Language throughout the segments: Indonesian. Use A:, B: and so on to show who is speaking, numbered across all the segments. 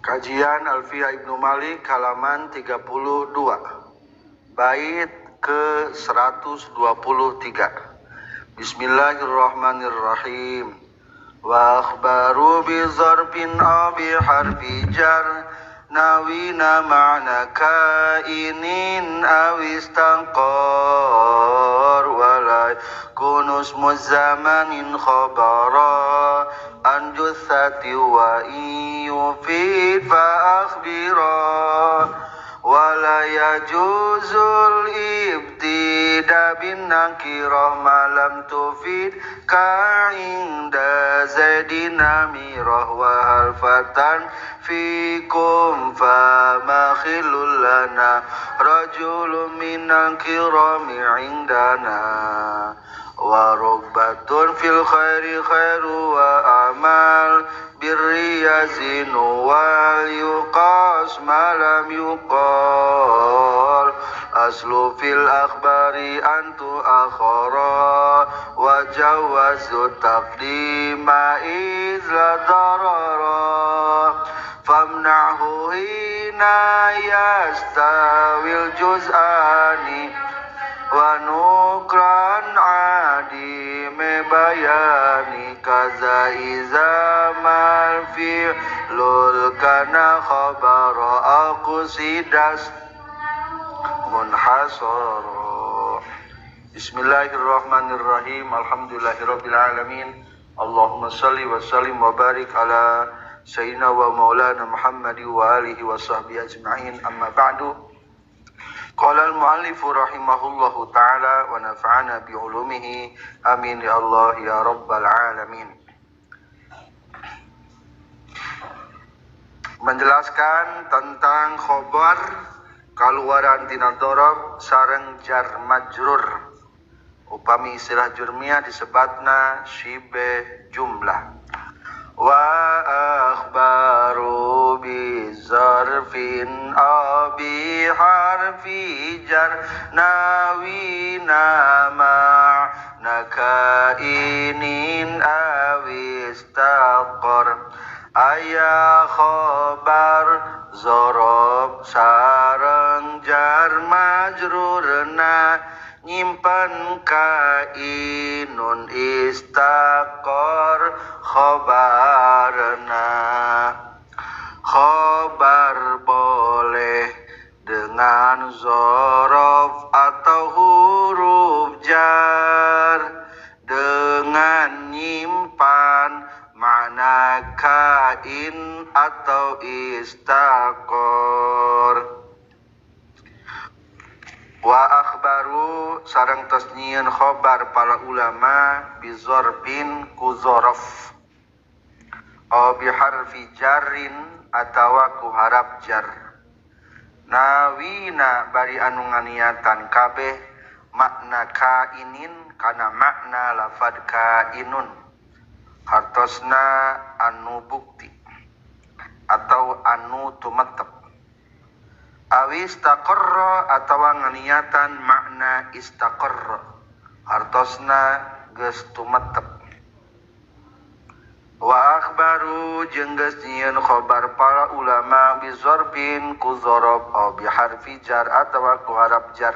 A: Kajian Alfiah Ibnu Malik halaman 32, bait ke 123. Bismillahirrahmanirrahim. Wa akhbaru bi zarfin aw bi harfi jar nawina ma'na kainin aw istanqar wala kunus muzamanin khabara an juthati wa yufid fa akhbira wala yajuzul ibtida bin nakirah malam tufid ka'inda zaidina mirah wa halfatan fikum fa makhilul lana rajulun minal kirami indana wa rugbatun fil khairi khairu wa amal birri yazinu wal yuqas malam yuqal aslu fil akhbari antu akhara wa jawazu taqdima izla darara famna'hu hina yastawil juz'ani wa nukran adi mebayani kaza izamal fi'lul kana khabara aqsidas munhasara. Bismillahirrahmanirrahim. Alhamdulillahirabbil alamin. Allahumma shalli wa sallim wa barik ala sayyidina wa maulana Muhammad wa alihi wa sahbihi ajma'in. Amma ba'du. Qala al-mu'allifu rahimahullahu ta'ala wa nafa'ana bi'ulumihi amin ya Allah ya rabbal alamin. Menjelaskan tentang khobar kaluaran tina dorob sareng jar majrur upami istilah jurmiyah disebatna shibe jumlah. Wa akhbaru bi zarfin aw bi harfi jar nawina ma'na kainin aw istaqar aya khabar zorob sareng jar majrurna nyimpen kainun istaqar khobarna. Khobar boleh dengan zorof atau huruf jar dengan nyimpan makna kain atau istaqar. Wa akhbaru sareng tasnyian khobar para ulama bizorfin ku zorof aw biharfi jarrin atawa ku harap jar nawina bari anu nganiatan kabeh makna kainin kana makna lafad kainun hartosna anu bukti atau anu tumetep awis taqarra atawa nganiatan makna istaqarra hartosna geus tumetep. Wa akhbaru jeung geus nyieun khobar para ulama bizorfin ku zorob aw biharfi jar atawa ku harap jar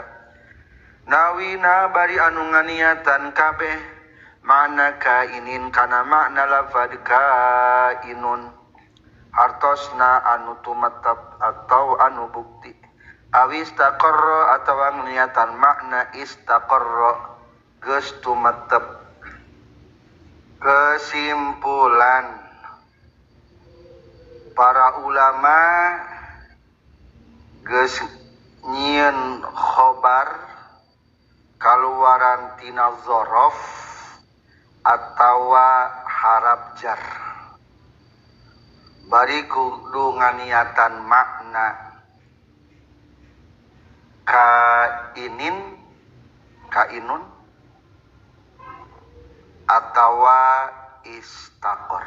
A: nawina bari anu nganiatan kabeh makna kainin kana makna lafad kainun hartosna anu tumetep atau anu bukti awis taqarra atawa niatan makna istaqarra geus tumetep. Kesimpulan para ulama geus nyieun khobar kaluaran tina zorof atawa harap jar bari kudu nganiatan makna kainun atawa istaqor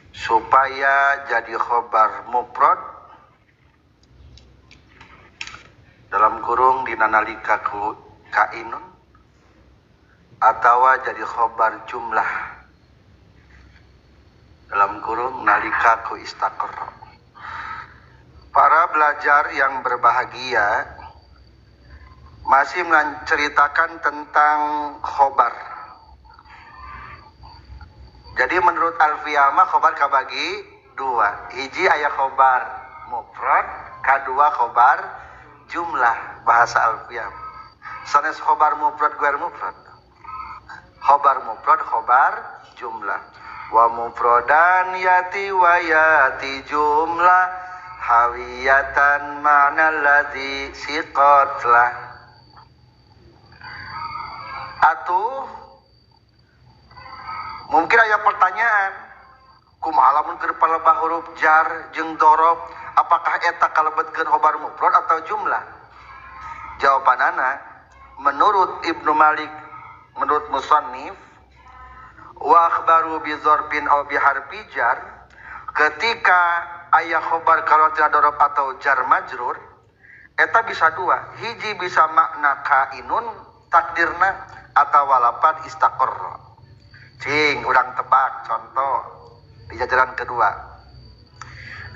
A: supaya jadi khobar mufrad dalam kurung dinanalika ku kainun atawa jadi khobar jumlah kurung nalika ku istaqarra. Para belajar yang berbahagia masih menceritakan tentang khobar. Jadi menurut Alfiyah mah khobar kabagi dua. Hiji aya khobar mufrad, kadua khobar jumlah bahasa Alfiyah. Sanes khobar mufrad guer mufrad. Khobar mufrad khobar jumlah. Wa mufradan yati wa yati jumlah hawiyatan ma'na ladzi siqatlah. Atuh mungkin aya pertanyaan kumaha lamun keur palebah huruf jar jeung dorob apakah eta kalebetkeun khobar mufrad atau jumlah? Jawabanana menurut Ibnu Malik, menurut musannif, wa akhbaru bi dzarfin aw bi harfi jar, ketika aya khobar kalau tina dorob atau jar majrur eta bisa dua, hiji bisa makna kainun takdirna atau walapan istaqarra. Cing urang tebak contoh di jajaran kedua.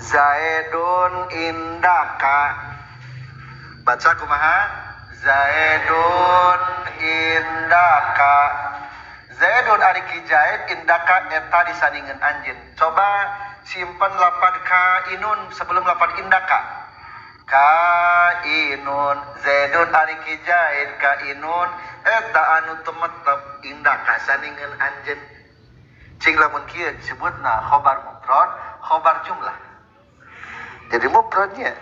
A: Zaidun indaka. Baca kumaha? Zaidun indaka. Zaidun ari ki Zaid indaka eta disandingeun anjeun. Coba simpen lapad kainun sebelum lapad indaka. Kainun Zaidun ari ki Zaid kainun eta anu temetep indaka sandingeun anjeun. Cing lamun kieu disebutna khobar mufrad, khobar jumlah. Jadi mufradnya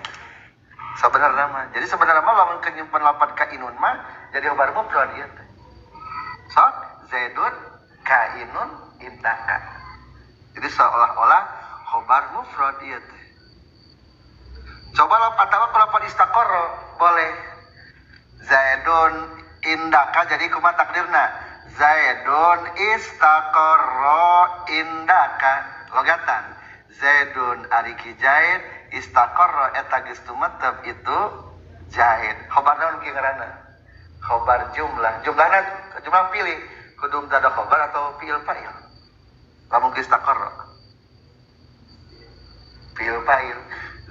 A: sebenarnya mah. Jadi sebenarnya mah lamun nyimpen lapad kainun mah jadi khobar mufrad ieu teh. Sok Zaidun kainun indaka. Jadi seolah-olah khobar mufrad ieu teh. Coba atawa lapad istaqarra boleh. Zaidun indaka jadi kumaha takdirna? Zaidun istaqarra indaka. Logatan. Zaidun ari ki Zaid istaqarra eta geus tumetep itu Zaid. Khobar naon ki ngaranna? Khobar jumlah. Jumlahna jumlah pilih kudu ada khobar atau fi'il fa'il. Lamun ki istaqarra. Fi'il fa'il.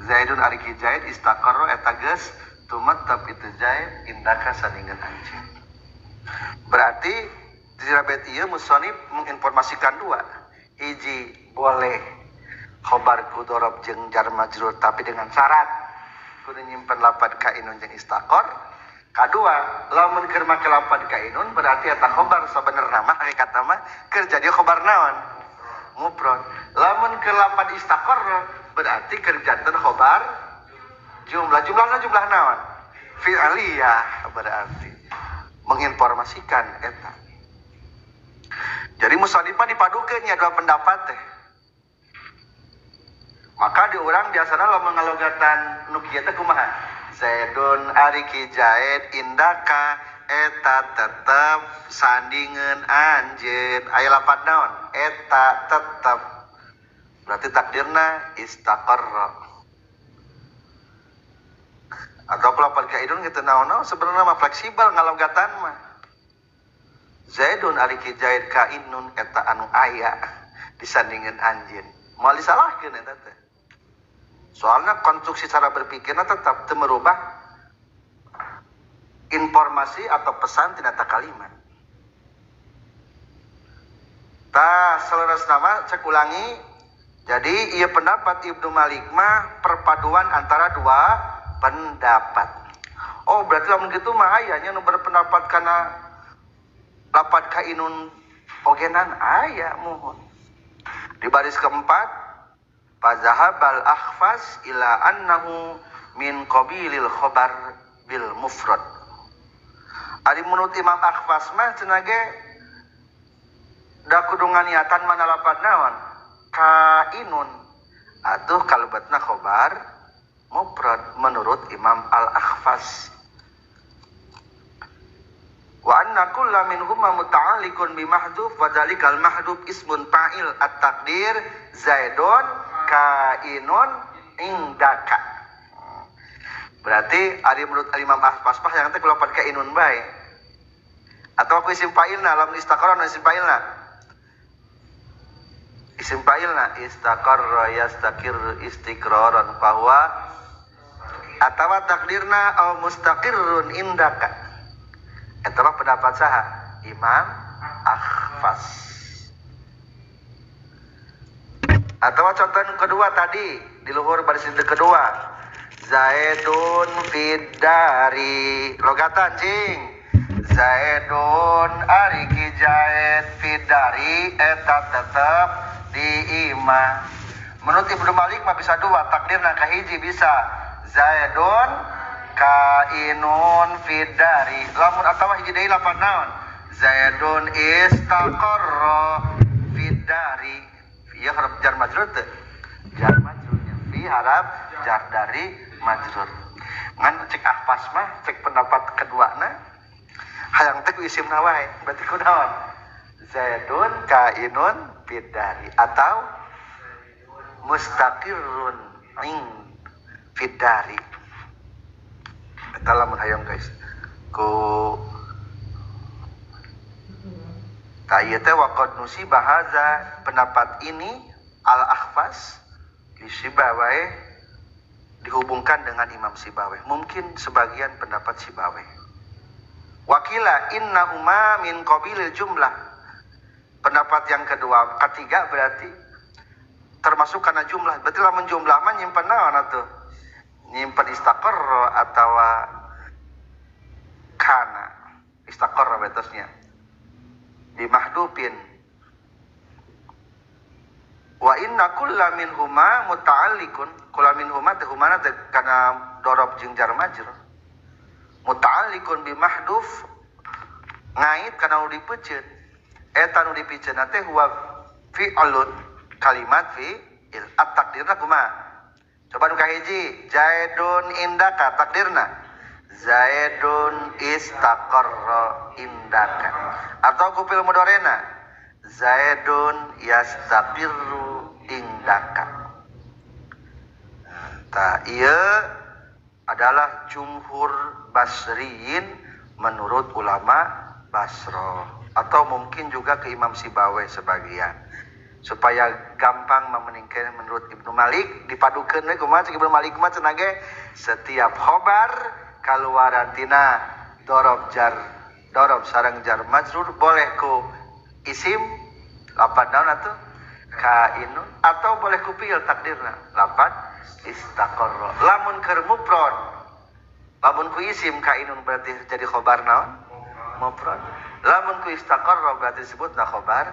A: Zaidun ari ki Zaid istaqarra eta geus tumetep itu Zaid indaka sandingeun anjeun. Berarti di rabet ieu musannif menginformasikan dua. Hiji boleh khobar ku dorob jeung jar majrur tapi dengan syarat kudu nyimpen lapad kainun jeung istaqar. Kadua, lamun keur make lapad kainun berarti eta khobar sabenerna mah hakikatna mah keur jadi khobar naon? Mufrad. Lamun keur lapad istaqar berarti keur janten khobar jumlah. Jumlahna jumlah naon? Fi'liyah berarti menginformasikan eta. Jadi musannif mah dipadukeun nya dua pendapat teh. Maka di urang biasana lamun ngalogatan nu kieu teh kumaha? Zaidun ari ki Zaid indaka eta tetep sandingeun anjeun. Aya lapad naon? Eta tetep. Berarti takdirna istaqarra. Atau lapad kaidun kitu naon sebenarnya mah fleksibel ngalogatan mah. Zaidun ari ki Zaid kainun eta anu aya disandingeun anjeun. Moal disalahkeun eta teh. Soalnya konstruksi cara berpikirnya tetap teu merubah informasi atau pesan tina kalimat. Tah saleresna mah cek ulangi. Jadi ieu pendapat Ibnu Malik mah perpaduan antara dua pendapat. Oh berarti lamun kitu mah aya nya nu berpendapat kana lapad kainun ogenan aya muhun. Di baris keempat Fazahabal akhfas ila annahu min qabilil khobar bil mufrad. Ari menurut Imam Akhfas mah cenah ge da kudu nganiatan mana lapad naon? Kainun. Atuh kalebetna khobar mufrad menurut Imam Al-Akhfas. Wa anna kulla minhuma muta'alliqun bi mahdhuf wa dzalikal mahdhuf ismun fa'il at-taqdir Zaidun kainun indaka. Berarti ari menurut Imam Akhfas yang teh lapad kainun bae. Atau aku isim fa'ilna lamun istaqarra isim fa'ilna. Isim fa'ilna istaqarra yastaqir istiqraran bahwa atawa takdirna au mustaqirrun indaka. Eta mah pendapat saha? Imam Akhfas. Atawa contoh kedua tadi di luhur baris kedua. Zaidun fiddari logatan cing. Zaidun ari ki Zaid fiddari eta tetep di imah. Menurut Ibnu Malik mah bisa dua, takdirna kahiji bisa Zaidun kainun fiddari. Lamun atawa hiji deui lapan naon? Zaidun istaqarra fiddari. Ieu harap jar majrur teu? Jar majrurnya fi harap jar dari majrur. Ngan cek ahpas mah cek pendapat keduana hayang teh ku isimna wae. Berarti kunaon? Zaidun kainun fiddari atau mustaqirrun ing fiddari. Eta lamun hayang guys. Ku ieu teh waqad nusiba haza pendapat ini al-Akhfas li Sibawayh dihubungkan dengan Imam Sibawayh. Mungkin sebagian pendapat Sibawayh. Wakila innahuma min qabilil jumlah. Pendapat yang kedua, ketiga berarti termasuk karena jumlah. Berarti lamun jumlah mah nyimpen naon atuh? Nyimpen istaqarra atawa kana. Istaqarra betosnya. Di mahdufin. Wa inna kulla minhuma muta'alliqun. Kulla minhuma teh humana teh kana dorob jeung jar majrur. Muta'alliqun bi mahduf ngait kana nu dipeuceut. Eta nu dipeuceutna teh huwa fi'lun kalimat fi'il. At-takdirna kumaha? Coba nu kahiji, Zaidun indaka takdirna. Zaidun istaqarra indaka. Atau kupil mudorena Zaidun yastaqirru indaka. Ta ieu adalah jumhur Basriyin menurut ulama Basra, atau mungkin juga ke Imam Sibawayh sebagian. Supaya gampang memeningkan menurut Ibnu Malik dipadukeun we kumaha cek Ibnu Malik mah cenah ge setiap khobar kaluaran tina dorob sareng jar majrur boleh ku isim lapan naon atuh kainun atau boleh ku fi'il takdirna lapan istaqarra. Lamun keur mufrad lamun ku isim kainun berarti jadi khobar naon mufrad. Lamun ku istaqarra berarti disebutna khobar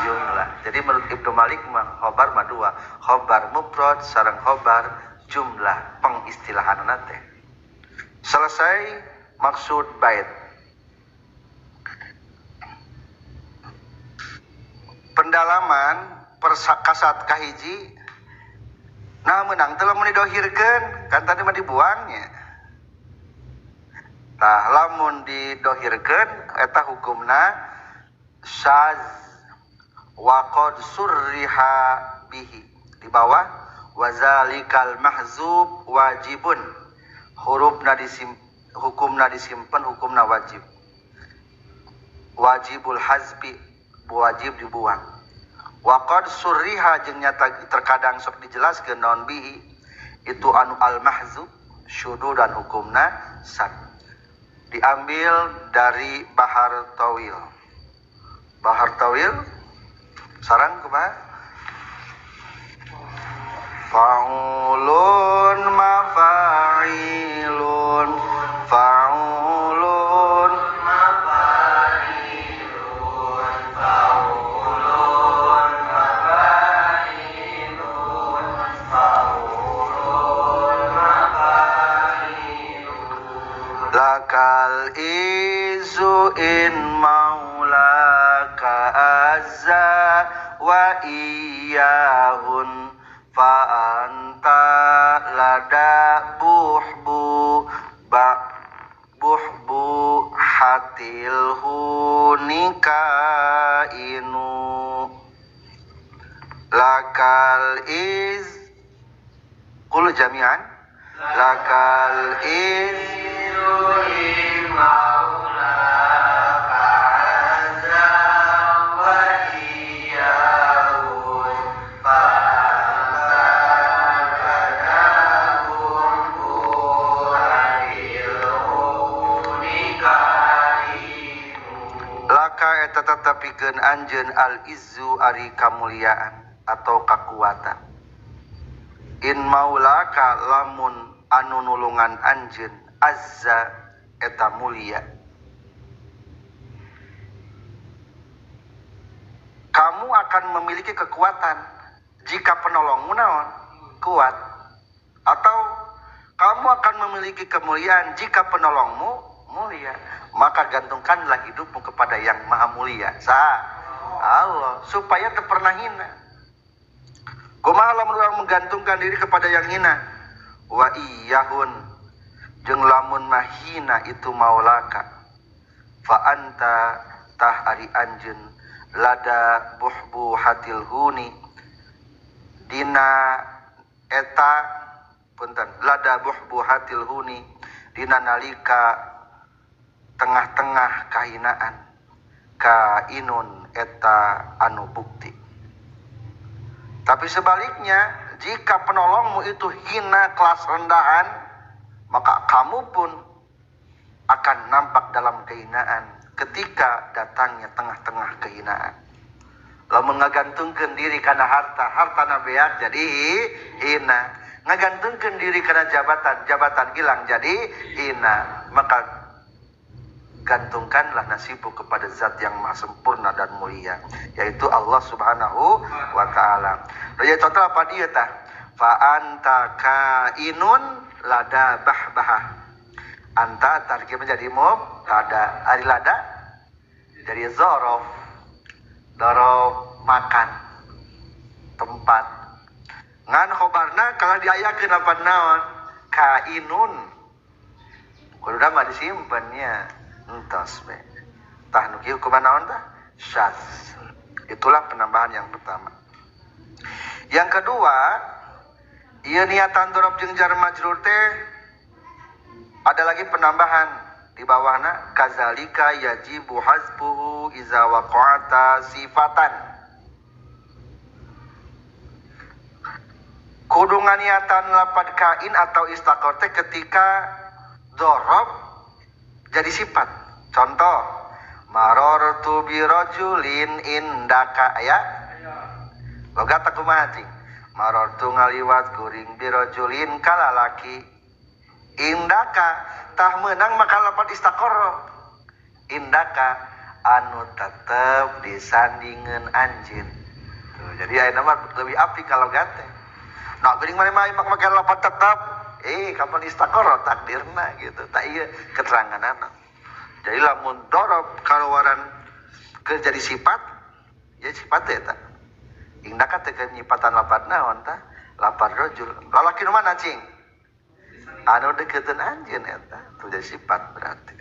A: jumlah. Jadi menurut Ibnu Malik mah khobar mah dua, khobar mufrad sareng khobar jumlah pengistilahanna teh. Selesai maksud bait. Pendalaman kasat kahiji nah menang teu lamun didohirkeun kan tadi mah dibuangnya. Tah lamun didohirkeun eta hukumna syaz wa qad surriha bihi. Di bawah wazalikal mahzub wajibun. Hukumna disimpan, hukumna wajib. Wajibul hazbi, wajib dibuang. Wa qad surriha jeung nyata terkadang sok dijelaskeun naon bihi itu anu al mahzub syudu dan hukumna sad. Diambil dari Bahar Tawil. Bahar Tawil sareng kumaha? Fa'ulun mafa'ilun fa'ulun mafa'ilun fa'ulun mafa'ilun fa'ulun mafa'ilun lakal izu in maulaka azza wa iyahun fa'anta lada buhbu hatil hunika inu lakal iz qul jami'an lakal iz maula kaza wa iyahun anjeun al-izzu ari kamuliaan atau kakuatan. In maulaka lamun anu nulungan anjeun azza eta mulia. Kamu akan memiliki kekuatan jika penolongmu naon? Kuat. Atau kamu akan memiliki kemuliaan jika penolongmu mulia. Maka gantungkanlah hidupmu kepada yang maha mulia. Allah, supaya teu pernah hina. Kumaha lamun urang menggantungkan diri kepada yang hina? Wa iyyahun jeung lamun mahina itu maulaka. Fa anta tah ari anjeun lada buhbuhatil huni dina eta punten lada buhbuhatil huni dina nalika tengah-tengah kahinaan kainun eta anu bukti. Tapi sebaliknya, jika penolongmu itu hina kelas rendahan, maka kamu pun akan nampak dalam kehinaan ketika datangnya tengah-tengah kehinaan. Lamun ngagantungkeun diri kana harta, hartana beak jadi hina. Ngagantungkeun diri kana jabatan, jabatan hilang jadi hina. Maka gantungkanlah nasibmu kepada zat yang maha sempurna dan mulia, yaitu Allah subhanahu wa ta'ala. Raya contoh apa dia tah? Fa anta kainun lada bahbahah. Anta tarkib menjadi mubtada, ari lada jadi zorof. Dorof makan tempat. Ngan khobarna kalau diayakeun apa naon? Kainun. Kudu mah disimpennya. Entos be. Tah nu kieu kumaha naon tah? Syadz. Itulah penambahan yang pertama. Yang kedua, ieu niatan dorob jeung jar majrur teh ada lagi penambahan di bawahna kazalika yajibu hasbuhu iza waqa'ata sifatan. Kudu nganiatan lapad kain atau istaqor teh ketika dorob jadi sifat. Contoh, marartu bi rajulin indaka ya. Logat kumaha cing? Marartu ngaliwat kuring bi rajulin kalalaki indaka tah meunang maka lapat istaqarra. Indaka anu tetep disandingeun anjeun. Tuh, jadi aya nama lebih api kalau gate. Nah, geuning mah make lapat tetep kapan istaqarra takdirna gitu. Tak ieu keteranganana. Jadi lamun dorob kaluaran ke jadi sifat, ya sifat eta. Indaka teh nyipatan lapad naon tah? Lapad rajul. Lalaki nu mana cing? Anu dekeun anjeun eta. Tuh jadi sifat berarti.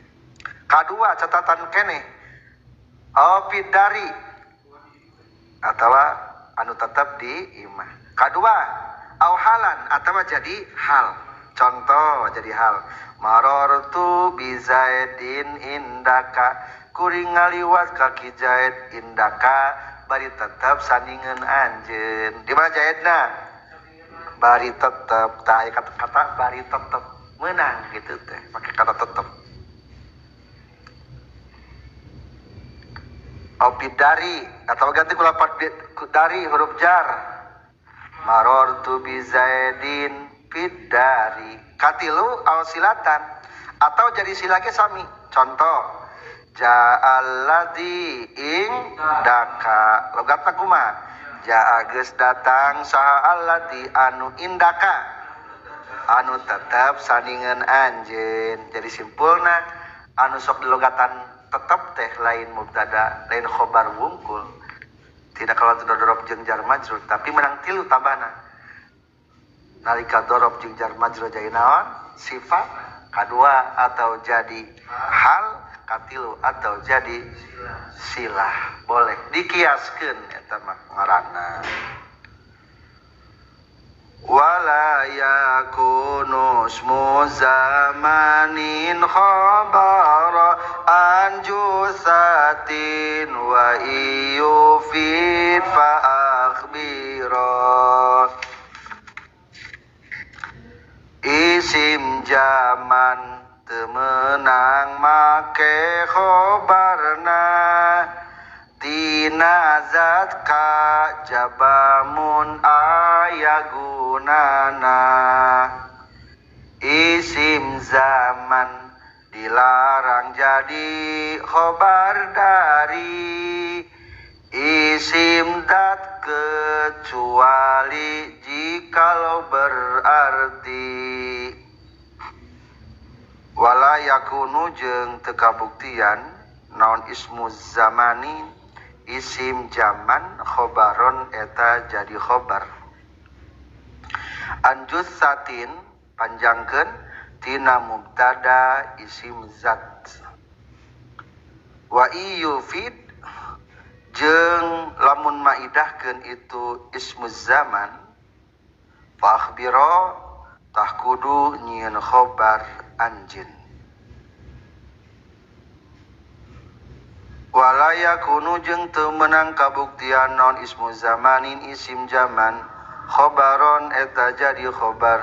A: Kadua catatan keneh. Pidari atawa anu tetap di imah. Kadua halan atawa jadi hal. Contoh jadi hal. Marartu bi Zaidin indaka kuring ngaliwat ka ki Zaid indaka bari tetep sandingeun anjeun. Di mana Zaidna? Bari tetep tah kata-kata bari tetep meunang gitu teh pakai kata tetep. Dari atau ganti ku lapat dari huruf jar. Marartu bi Zaidin fidari. Katilu silatan atau jadi silake sami. Contoh ja'alladzi indaka logatna kumaha? Ja'a geus datang saha alladzi anu indaka anu tetep sandingeun anjeun. Jadi simpulna anu sok dilogatan tetep teh lain mubtada lain khobar wungkul. Tidak kalau tidak dorob jeung jar majrur tapi menang tilu tambahna. Nalika dorob jeung jar majrur jadi naon? Sifat. Kadua atau jadi hal. Katilu atau jadi silah. Boleh dikiaskeun eta mah ngaranna. Wala yakunu ismu zamanin khabara anjusatin wa iyufid fa akhbira. Isim zaman temenang make khobarna tina dat kajabamun ayagunana. Isim zaman dilarang jadi khobar dari isim dat kecuali jikalau berarti wala yakunu jeung teu kabuktian naon ismu zamani isim zaman khobaron eta jadi khobar. Anjus satin panjangkeun tina mubtada isim zat. Wa iyufid jeung lamun maidahkeun itu ismu zaman fa akhbiro tah kudu nyieun khobar anjeun. Wala yakunu jeung teu meunang kabuktian naon ismu zamanin isim zaman khobaron eta jadi khobar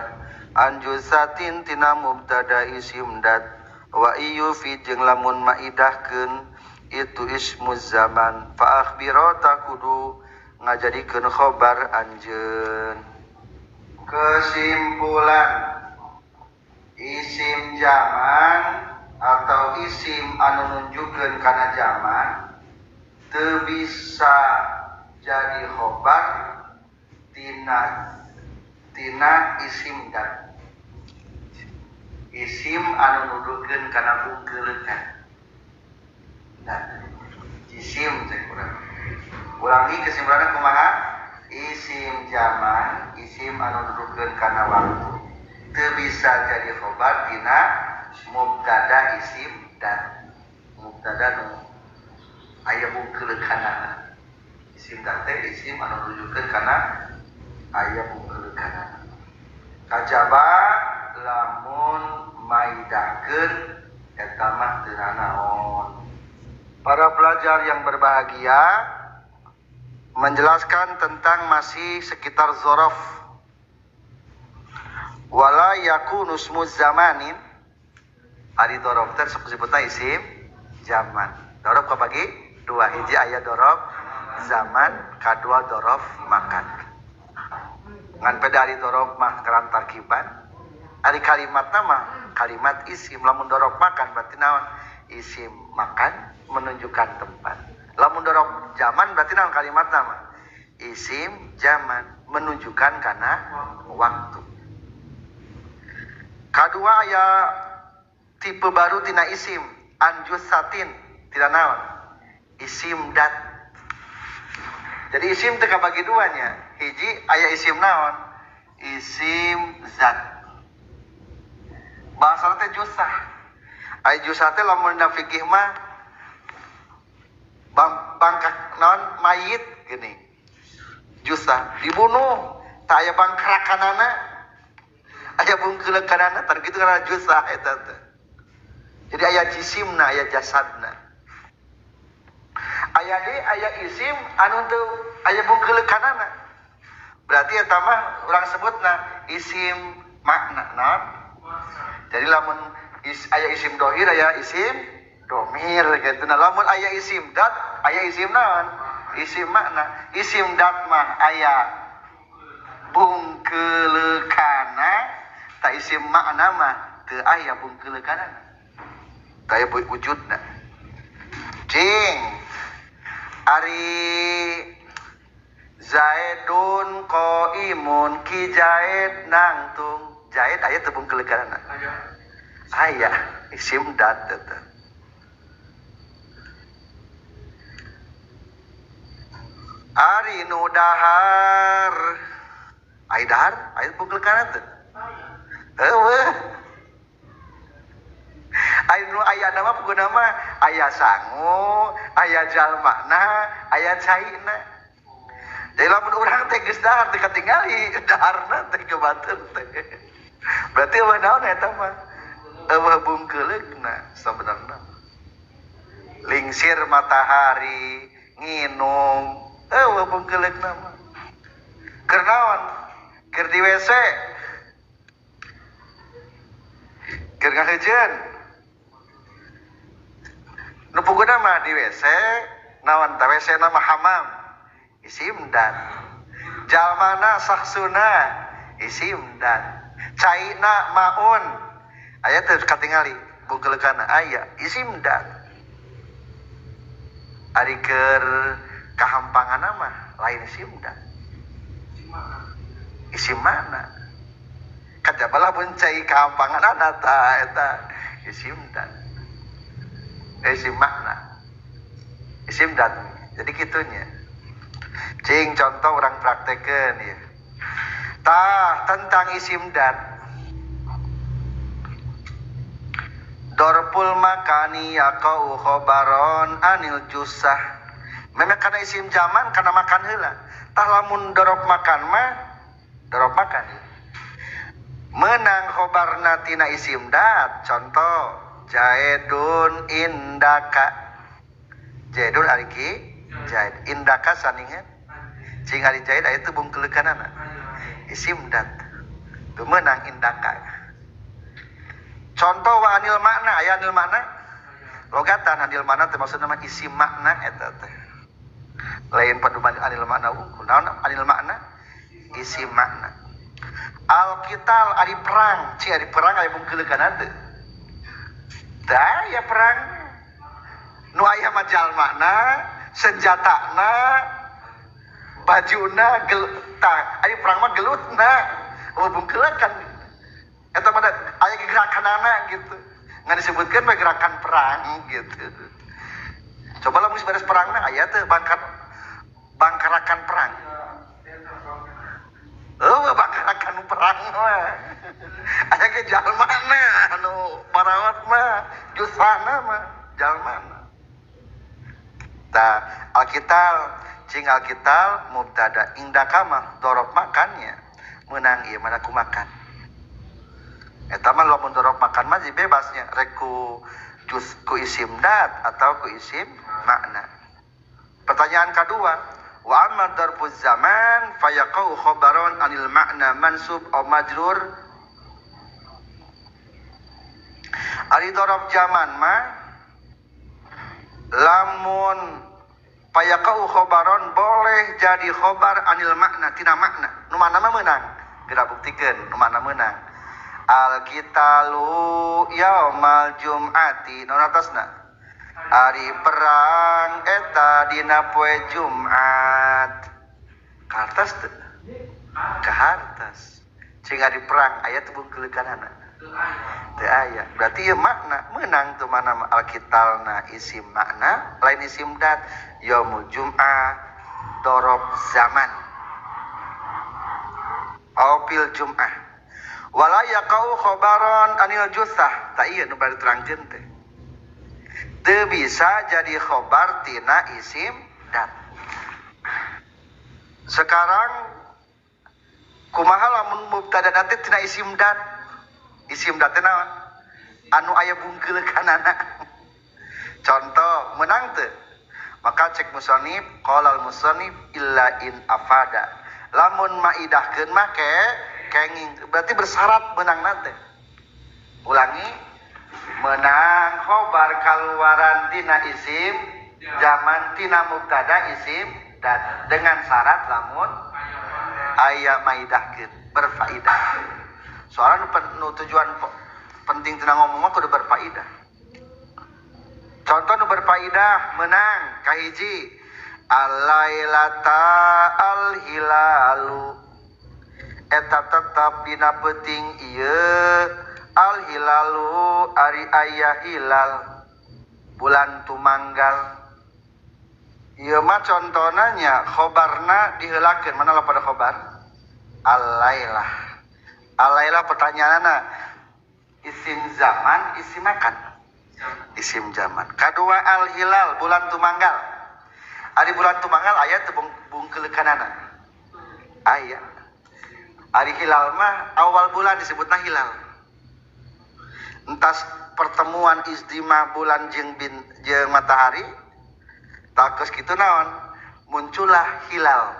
A: anjusatin tina mubtada isim dat wa iyufid jeung lamun maidahkeun itu ismu zaman fa akhbiro ta kudu ngajadikeun khobar anjeun. Kesimpulan, isim zaman atau isim anu nunjukkeun kana zaman teu bisa jadi khobar tina isim dat. Isim anu nuduhkeun kana bungkeulekan. Dan isim cek urang. Ulangi kesimpulanna kumaha? Isim zaman, isim anu nuduhkeun kana waktu teu bisa jadi khobar tina mubtada isim dan mubtada nu aya bungkeulekanana. Isim dat teh isim anu nuduhkeun kana aya bungkeulekanana. Kajaba lamun maidahkeun eta mah teu naon. Para pelajar yang berbahagia, menjelaskan tentang masih sekitar zorof. Wala yakunu ismu zamanin ari dorof teh disebutna isim zaman. Dorof kabagi dua, hiji aya dorof zaman, kadua dorof makan. Ngan pada ari dorof mah karan tarkiban, ari kalimatna mah kalimat isim. Lamun dorof makan berarti naon? Isim makan menunjukkan tempat. Lamun dorof zaman berarti naon kalimat nama? Isim zaman menunjukkan kana waktu. Kadua aya tipe baru tina isim anjus satin tidak naon? Isim dat. Jadi isim teu kabagi duanya. Hiji aya isim naon? Isim zat. Bahasa teh jusah. Aya jusah teh lamun dina fikih mah bangkak naon mayit gini jusah dibunuh tak aya bangkrakanana aya bungkeulekanana tan kitu kana jusah eta teh. Jadi aya jisimna aya jasadna. Aya isim anu teu aya bungkeulekanana. Berarti eta mah urang sebutna isim makna naon? Jadi lamun aya isim dohir aya isim domir gitu. Nah lamun aya isim dat, aya isim naon? Isim makna. Isim dat mah aya bungkeuleukana, ta isim makna mah teu aya bungkeuleukana. Teu aya wujudna. Cing. Ari Zaidun qaimun ki Zaid nangtung. Zaid aya teu bungkeuleukana. Aya isim dat teh. Ari nu dahar ai dahar ai bungkeuleukana teu? Heueuh. Ai nu aya nama pokona mah aya sangu, aya jalmana, aya caina. Jadi lamun urang teh geus dahar teu katingali daharna teh kebateun teh. Berarti eueuh naon eta mah? Eueuh bungkeuleukna sabenerna. Lingsir matahari, nginum, eueuh bungkeuleukna mah. Keur naon? Keur di WC. Keur ngaheujeun. Nu puguna mah di WC, naon teh WC na mah hamam. isimdat. Jalmana saksuna isimdat. Caina maun aya teu katingali bungkeulkeunna aya isimdat. Ari keur kahampangan mah lain isimdat. Isim mana? Kadabalah mun cai kahampangan ta eta isimdat. Isim makna. Isimdat. Jadi kitunya. Cing contoh orang praktekeun ya. Tah tentang isimdat. Dorpul makani yaqau khobaron anil jusah. Memang kana isim zaman kana makan heula. Tah lamun dorob makan mah dorob makan. Menang khobarna tina isimdat. Contoh Jaidun indaka. Jaidun ari ki Jaid indaka saningan. Cing ari Jaid aya teu bungkeulkeunana. Isimdat. Teu meunang indaka. Contoh wa anil makna aya anil makna. Logatan anil makna teh maksudna mah isim makna eta teh. Lain paduman anil makna unggul. Naon anil makna? Isim makna. Al-qital ari perang, ci ari perang aya bungkeulkeunana teu. Teu aya perang. Nu aya mah jalmana, senjatana, bajuna, ari perang mah gelutna. Bungkeulkeun eta mah aya gerakanana gitu. Ngan disebutkeun mah gerakan perang gitu. Coba lamun beres perangna aya teh bangkarakan perang. Bangkarakan perang mah. Aya ge jalmana anu parawat mah jusana mah jalmana. Tah alkital cing alkital mubtada indaka mah dorob makannya meunang ieu mah ku makan. Eta mah lamun dorob makan mah bebasnya rek ku isim dat atau ku isim makna. Pertanyaan kedua, wa amma darbuz zaman fayaqau khabaron anil makna mansub aw majrur. Ari dorob zaman mah lamun fayaqau khabaron boleh jadi khabar anil makna tina makna. Nu mana mah meunang. Geura buktikeun nu mana meunang. Al-qitalu yaumal jum'ati naon atasna ari perang eta dina poe Jumat. Kartas teu? Kahartas. Cing ari perang aya teu bungkeulkeunana. Teu aya. Berarti ieu makna meunang teu mana al-qitalna isim makna lain isim dat. Yaumul jum'ah dorob zaman. Au fil jum'ah. Wala yaqau khabaron anil jusah. Tak iya nu bari terangkeun teh. Teu bisa jadi khabar tina isim dat. Sekarang kumaha lamun mubtada teh tina isim dat? Isim dat teh naon? Anu aya bungkeulkeunana. Contoh meunang teu? Maka cek musannif qala al musannif illa in afada. Lamun maidahkeun mah kenging berarti bersyarat menang nate. Ulangi, menang khobar kaluaran tina isim zaman tina mubtada isim dan dengan syarat lamun aya maidahkeun berfaedah. Soalnya nu tujuan penting tina ngomong mah kudu berfaedah. Contoh nu berfaedah menang kahiji al-lailata al-hilalu eta tetap dina peuting ieu al hilalu ari aya hilal bulan tumanggal. Ieu mah contona nya khobarna diheulakeun mana lah pada khobar al-lailah. Al-lailah pertanyaanna isim zaman isim makan. Isim zaman. Kadua al hilal bulan tumanggal. Ari bulan tumanggal aya teu bungkeulkeunana. Aya. Ari hilal mah awal bulan disebutna hilal. Entas pertemuan istimah bulan jeung matahari. Takus kitu naon? Muncullah hilal.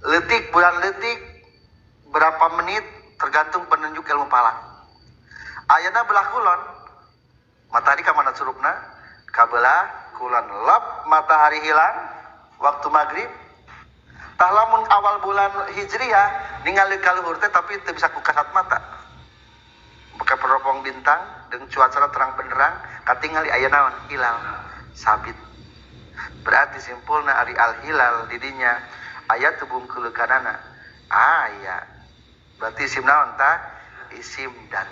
A: Leutik bulan leutik berapa menit tergantung penunjuk ilmu falak. Ayeuna belah kulon. Matahari ka mana curugna? Ka belah kulon. Lap matahari hilang waktu maghrib Tah lamun awal bulan Hijriah ningali ka luhur teh tapi teu bisa ku kasat mata. Pakai peropong bintang dengan cuaca terang benderang katingali aya naon? Hilal sabit. Berarti simpulna ari al hilal didinya aya teu bungkeulekanana. Aya. Berarti isim naon tah? Isim dan.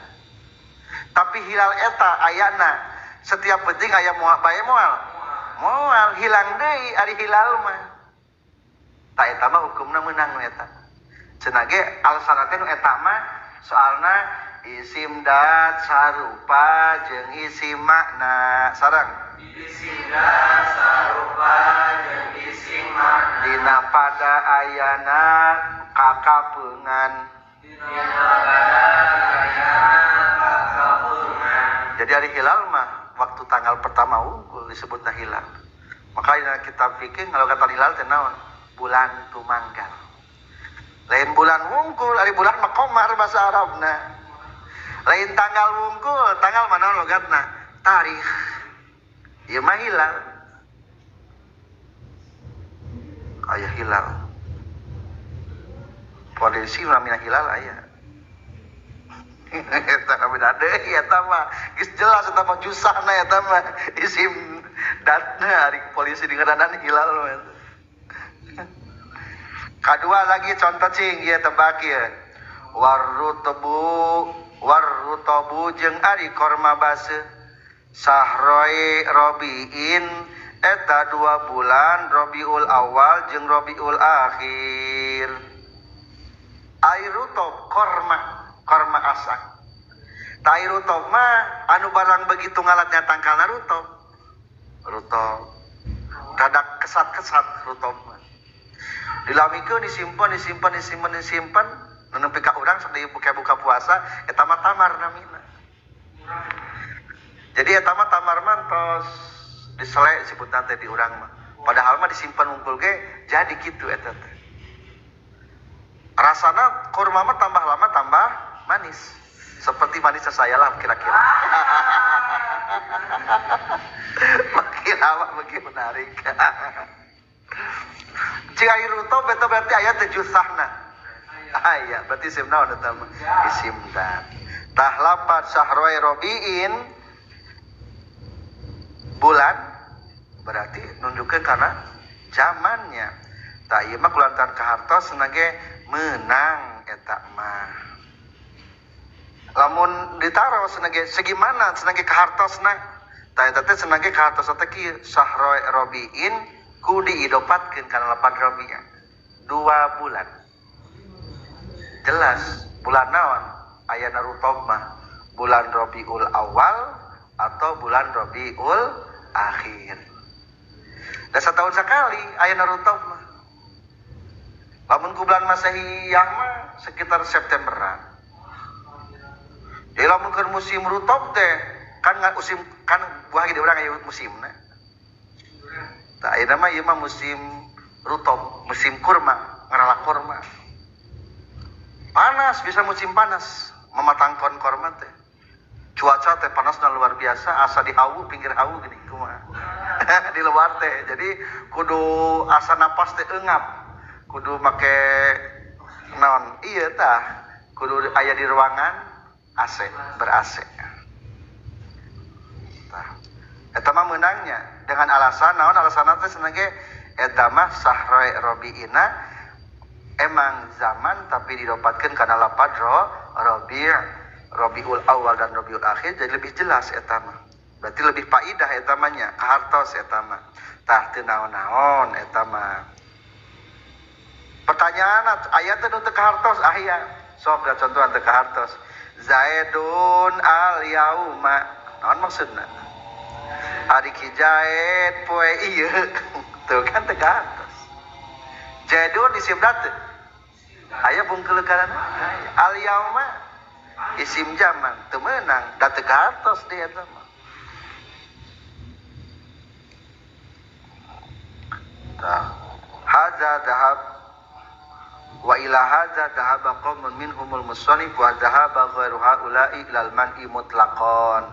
A: Tapi hilal eta ayana setiap penting aya moal bae moal. Moal hilang deui ari hilal mah. Ta eta mah hukumna meunang nu eta. Cenah ge alasanna teh nu eta mah soalna isim dat sarupa jeung isim makna. Sareng isim dat sarupa jeung isim makna dina pada ayana kakapeungan. Dina pada ayana kakapeungan. Jadi hari hilal mah waktu tanggal pertama unggul disebutna hilal. Makanya kita pikir kalau kata hilal teh naon? Bulan tumanggal. Lain bulan wungkul, ari bulan mah qamar bahasa Arabna. Lain tanggal wungkul, tanggal mana logatna? Tarikh. Ieu mah hilal. Aya hilal. Polisi namina hilal aya. Eta namina deui eta mah geus jelas eta mah jusahna eta mah isim datna ari polisi dingaranan hilal mah. Kadua lagi contoh cing ieu tebak ieu. Warrutabu jeung ari korma base sahroi robiin eta 2 bulan Rabiul Awal jeung Rabiul Akhir. Airutob korma asak. Tairutob mah anu barang begitu ngalatnya tangkalna rutob. Dadak kesat-kesat rutob mah. Dilamikeun disimpan nu nepi ka urang sok dibuka puasa eta mah tamar namina. Jadi eta mah tamar mah tos disele disebutna teh di urang mah. Padahal mah disimpan unggul ge jadi kitu eta teh. Rasana kurma mah tambah lama tambah manis. Seperti manisnya saya lah kira-kira. Makin lama makin menarik. Cik air rutob eta berarti aya teh jusahna. Aya berarti isim naon eta mah? Isim dan. Tah lapad syahroi robiin bulan berarti nunjukkeun kana zamannya. Tah ieu mah kulantaran kahartos senage menang eta mah. Lamun ditaruh senage segimana senage kahartosna. Tah eta teh senage kahartos teh kieu syahroi robiin ku diidopatkeun kana lapad robiah 2 bulan. Jelas bulan naon ayana rutob mah? Bulan Rabiul Awal atau bulan Rabiul Akhir. Dan setahun sekali ayana rutob mah. Lamun ku bulan Masehiyah mah sekitar Septemberan. Jadi lamun keur musim rutob teh kan musim kan buah di urang aya musimna. Tah ayeuna mah ieu mah musim rutob, musim kurma, ngarala kurma. Panas, bisa musim panas, mematangkan korma teh. Cuaca teh panasna luar biasa, asa di hawu pinggir hawu gini kumaha. Di luar teh. Jadi kudu asa napas teh eungap. Kudu make naon? Ieu tah, kudu aya di ruangan AC, ber-AC. Tah. Eta mah meunangnya dengan alasan naon alasanna teh senenge eta mah sahroi robiina emang zaman tapi didapatkan karena lapad Rabiul Awal dan Rabiul Akhir jadi lebih jelas eta mah. Berarti lebih faidah eta mah nya kahartos eta mah. Tah teu naon-naon eta mah. Pertanyaan aya teh nu teu kahartos aya. Sok da contohan teu kahartos. Zaidun al yauma. Naon maksudna? Ari ki Zaid poe ieu. Tuh kan teu kahartos. Zaidun isim dat. Aya bungkeuleukana al yauma isim zaman teu meunang da teu kahartos di eta mah. Tah hadza dahab wa ila hadza dahaba qaumun minhumul musannif wa dahaba ghairu haula'i ilal man'i mutlaqan.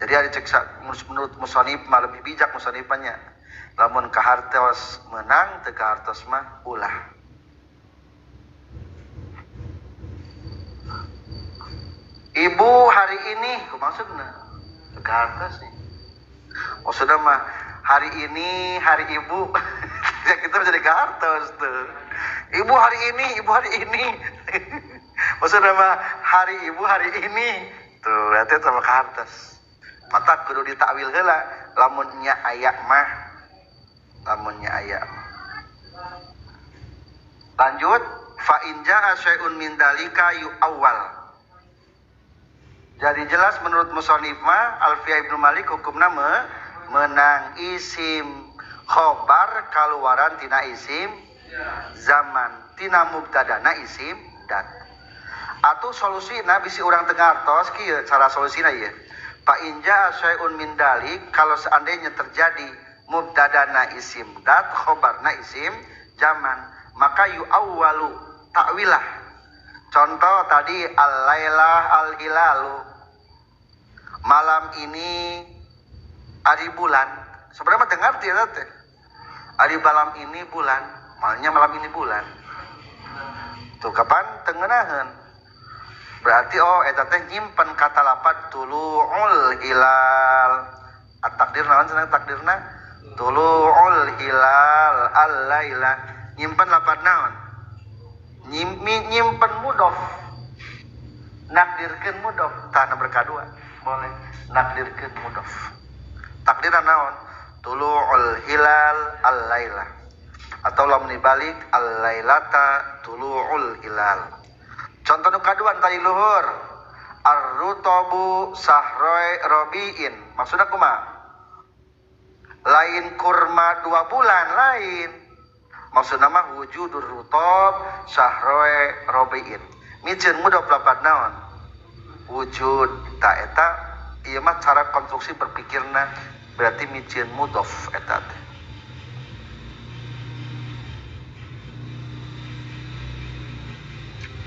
A: Jadi ada cek menurut musannif mah lebih bijak musannifannya. Lamun kahartos menang teu kahartos mah ulah. Ibu hari ini, maksudnya gartos nih. Maksudnya mah hari ini hari ibu. Ya kita jadi gartos tuh. Ibu hari ini. Maksudnya mah hari ibu hari ini. Tuh, berarti sama gartos. Mata kudu ditakwil heula, lamunnya aya mah. Lanjut, fa in jaa syai'un min dalika yu awal. Jadi jelas menurut musannif mah Alfiyah Ibnu Malik hukumna menang isim khobar kaluaran tina isim zaman tina mubtadana isim dat. Atuh solusina bisi urang teu ngartos kieu cara solusina ieu. Fa in jaa syai'un min dalik, kalau seandainya terjadi mubtadana isim dat khobarna isim zaman, maka yu awwalu takwilah. Contoh tadi al-lailah al-hilalu, malam ini hari bulan. Sebenarnya dengar tidak teh? Hari malam ini bulan, malnya malam ini bulan. Tuh kapan tengenahan? Berarti eta teh nyimpen kata lapat tulu'ul hilal. At-takdir naon cenah takdirna? Tulu'ul hilal al-laila. Nyimpen lapat naon? Nyimpen mudof, nakdirkeun mudof, tah berkadua boleh nakdirkeun mudof. Takdirna naon? Tulu'ul hilal al-laila, atau lamun dibalik al-lailata tulu'ul hilal. Contoh nu kadua tadi luhur, ar-rutabu sahroy robiin, maksudna kumaha? Lain kurma 2 bulan lain. Maksudna mah wujudur rutab sahroe robiin. Miceun mudhof lapat naon? Wujud. Ta eta ieu mah cara konstruksi berpikirna berarti miceun mudhof eta teh.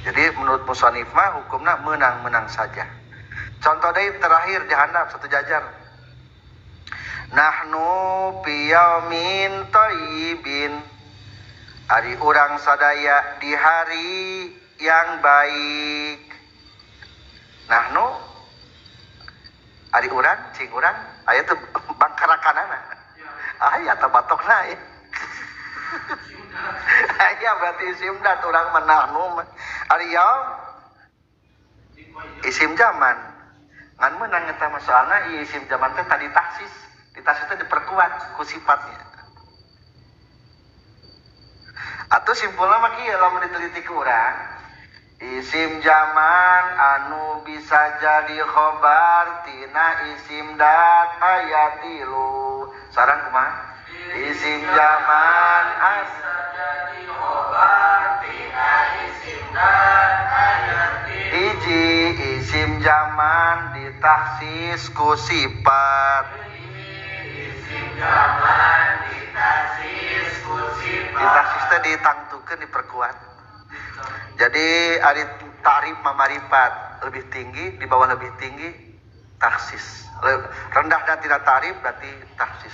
A: Jadi menurut musannif mah hukumna menang-menang saja. Contoh deui terakhir dihandap satu jajar. Nahnu fi yaumin thayyibin. Hari urang sadaya di hari yang baik. Nahnu hari urang, cing urang, aya teh bangkarakanana. Aya teh batokna ya. Aya berarti isim dat urang mah nahnu hari yaum isim zaman. Ngan meunang eta mah soalna ieu isim zaman teh tadi taksis. Di taksis teh diperkuat ku sifatnya. Atau simpulna mah kieu lamun diteliti ku urang, isim zaman anu bisa jadi khobar tina isim dat aya 3. Sareng kumaha? Isim zaman bisa jadi khobar tina isim dat aya 3. Hiji isim zaman ditaksis ku sifat. Isim zaman ditaksis ku sifat. Ditaksis teh ditangtukeun diperkuat. Jadi ari ta'rif mamarifat lebih tinggi, di bawah lebih tinggi taksis. Rendah dan tidak ta'rif berarti taksis.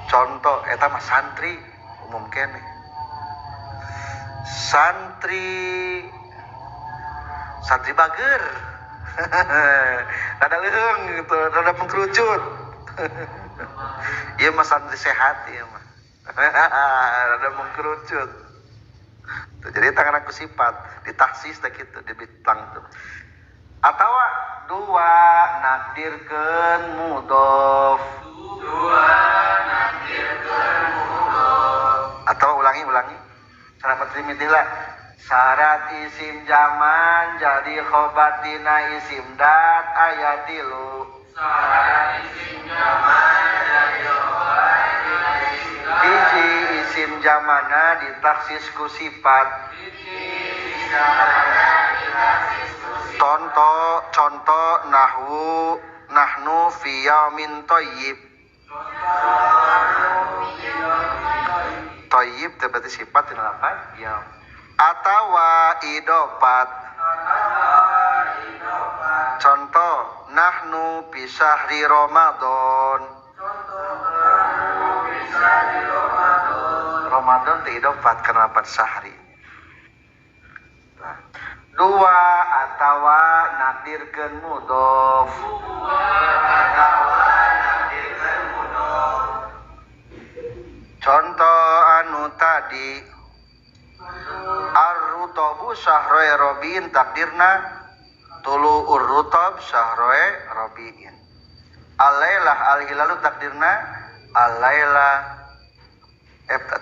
A: Contoh eta mah santri umum keneh. Santri bager. Rada leuheung gitu, rada mengkerucut. Ieu mah santri sehat ieu mah. Rada mengkerucut. Tuh, jadi tangan aku sifat ditaksis teh kitu dibitlang tuh. Atawa 2 nakdirkeun mudhof. 2 nakdirkeun mudhof. Atau ulangi. Cara patrimitilah. Syarat isim zaman jadi khobar tina isim dat aya 3. Syarat isim zaman jadi khobar tina isim dat. Hiji isim zamanna ditaksis ku sifat. Contoh nahnu fi yaumin thayyib. Thayyib itu berarti sifat tina apa? Ya. Atawa idofat. Contoh nahnu fi syahri Ramadan. Ramadan itu idofat karena 4 syahri. 2 atawa nakdirkeun mudhof. Contoh anu tadi ar-rutabu syahroe robiin takdirna tulu ur-rutab syahroe robiin. Al-lailah al-hilalu takdirna al-lailah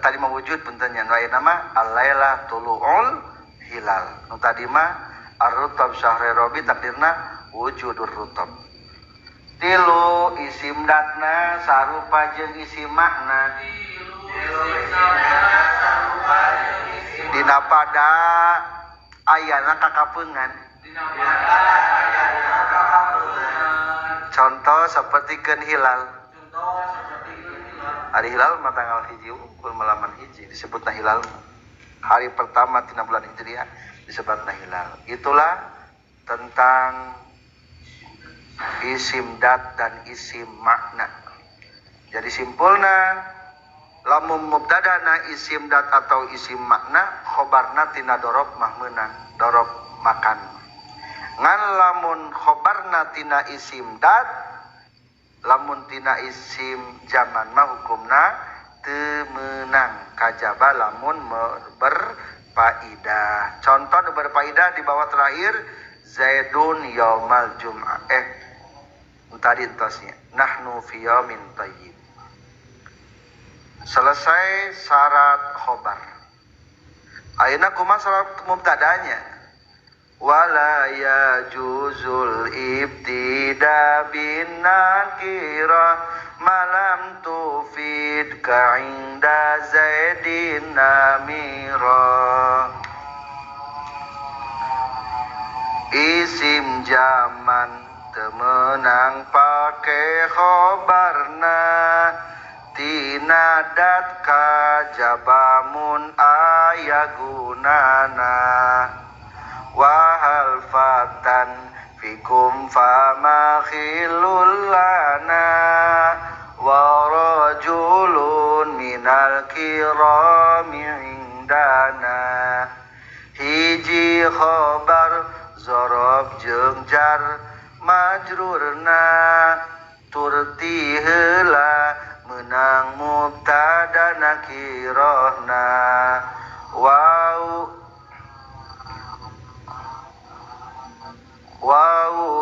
A: tadi mewujud puntennya lain nama al-lailah tulu'ul hilal. Nu tadi mah ar-rutab syahroe robi takdirna wujudur rutab. Tilu isim datna sarupa jeung isim makna. Dina pada ayana kakapeungan. Contoh sapertikeun hilal. Hari hilal mah tanggal hiji ukul malaman hiji disebutna hilal. Hari pertama tina bulan Hijriah disebutna hilal. Itulah tentang isim dat dan isim makna. Jadi simpulna lamun mubtadana isim dat atau isim makna khobarna tina dorob mah meunang dorob makan. Ngan lamun khobarna tina isim dat lamun tina isim zaman mah hukumna teu meunang kajaba lamun berfaidah. Contoh nu berfaidah di bawah terakhir Zaidun yaumal jum'ah. Tadi entosnya nahnu fi yaumin thayyib. Selesai syarat khobar. Ayeuna kumaha syarat mubtadanya? Wala yajuzul ibtida bin nakira malam tufid ka inda zaidin namira. Isim zaman temenang pake khobarna tina dat kajabamun ayagunana wahal fatan fikum famakhilul lana warajulun minal kirami indana. Hiji khobar zorob jeung jar majrurna turti heula menang mubtada nakirahna wau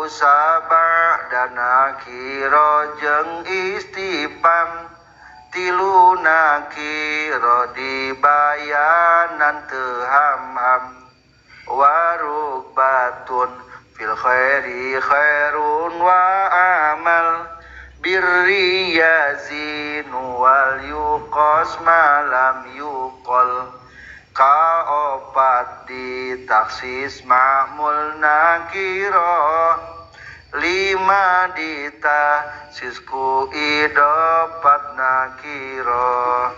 A: sabah dan nakira jeung istifham tilu nakira dibayanan teu ham-ham warukbatun fil khairi khairun wa amal birri yazin wal yuqas malam yuqal kaopat di taksis ma'mul nakiro lima dita sisku idopat nakiro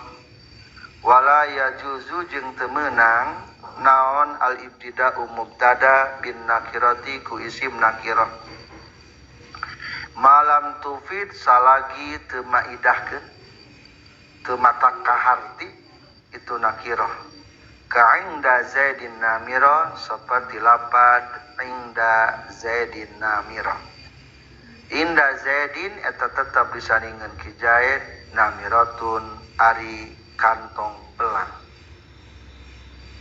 A: wala yajuzu jeung teu meunang naon al ibtida'u mubtada bin nakirati ku isim nakirah malam tufid salagi teu maidahkeun teu mata kaharti itu nakirah ka inda zaidin namira seperti lapad inda zaidin namira. Inda zaidin eta tetap disandingkeun ki zaid namiratun ari kantong belang.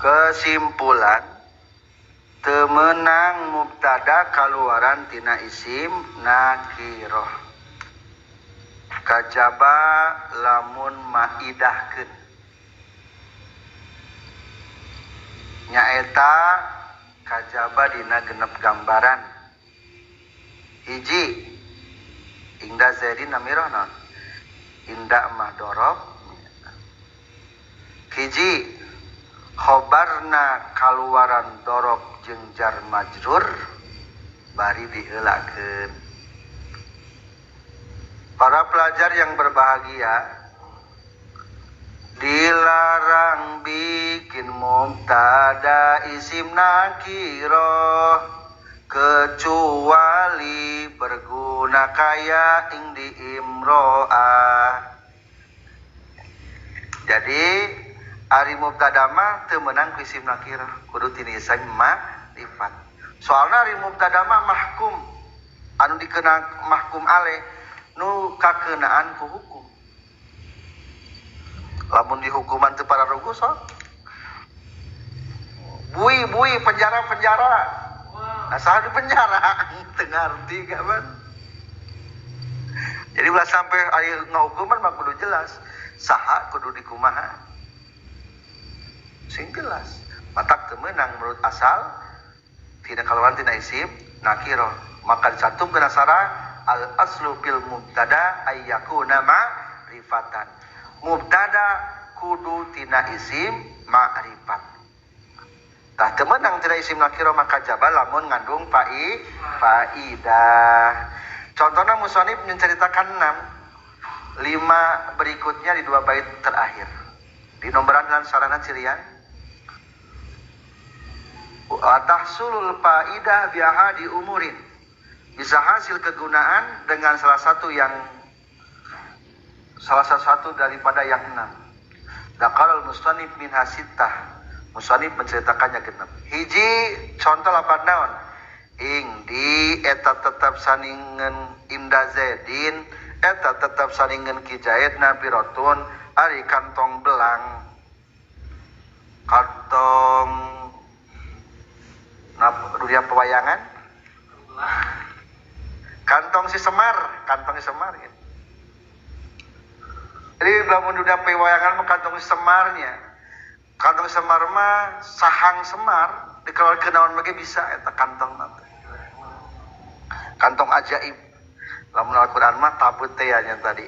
A: Kesimpulan teu meunang mubtada kaluaran tina isim nakirah kajaba lamun maidahkeun nyaeta kajaba dina genep gambaran. Hiji inda zaidin namirah naon inda mah dorob. Hiji khobarna kaluaran dorob jeung jar majrur bari diheulakeun. Para pelajar yang berbahagia, dilarang bikin mubtada isim nakirah kecuali berguna kaya ing di imro'ah. Jadi ari mubtada mah teu meunang ku isim nakirah kudu tina isim ma'rifat. soalna ari mubtada mah mahkum anu dikeuna mahkum alaih nu kakeunaan ku hukum. Lamun di hukuman teu pararugu sok bui penjara nah saha di penjara teu ngarti kapan. Jadi ulah sampai ari ngahukuman mah kudu jelas saha kudu dikumaha sing jelas matak teu meunang menurut asal tidak kaluaran tina isim nakirah maka dicantumkeun asara al aslu fil mubtada ay yakuna ma'rifatan. Mubtada kudu tina isim ma'rifat. Tah teu meunang tina isim nakirah maka jaba lamun ngandung faidah. Contohna musannif menceritakan 5 berikutnya di 2 bait terakhir. Di nomboran dan sarana cirian tahsulul faidah biha di umurin. Bisa hasil kegunaan dengan salah satu daripada yang 6. Daqal musannif min hasittah. Musannif menceritakannya 6. Hiji contoh lapan naon? Ingdi eta tetap saningan inda zaidin eta tetap saningan ki jaidna birotun ari kantong belang kantong dunia pewayangan kantong si Semar gitu. Jadi lamun dunia pewayangan mah kantong si Semarnya kantong Semar mah sahang Semar dikeluarkeun naon bage bisa eta kantong nanti kantong ajaib. Lamun Al-Qur'an mah tabut teh nya tadi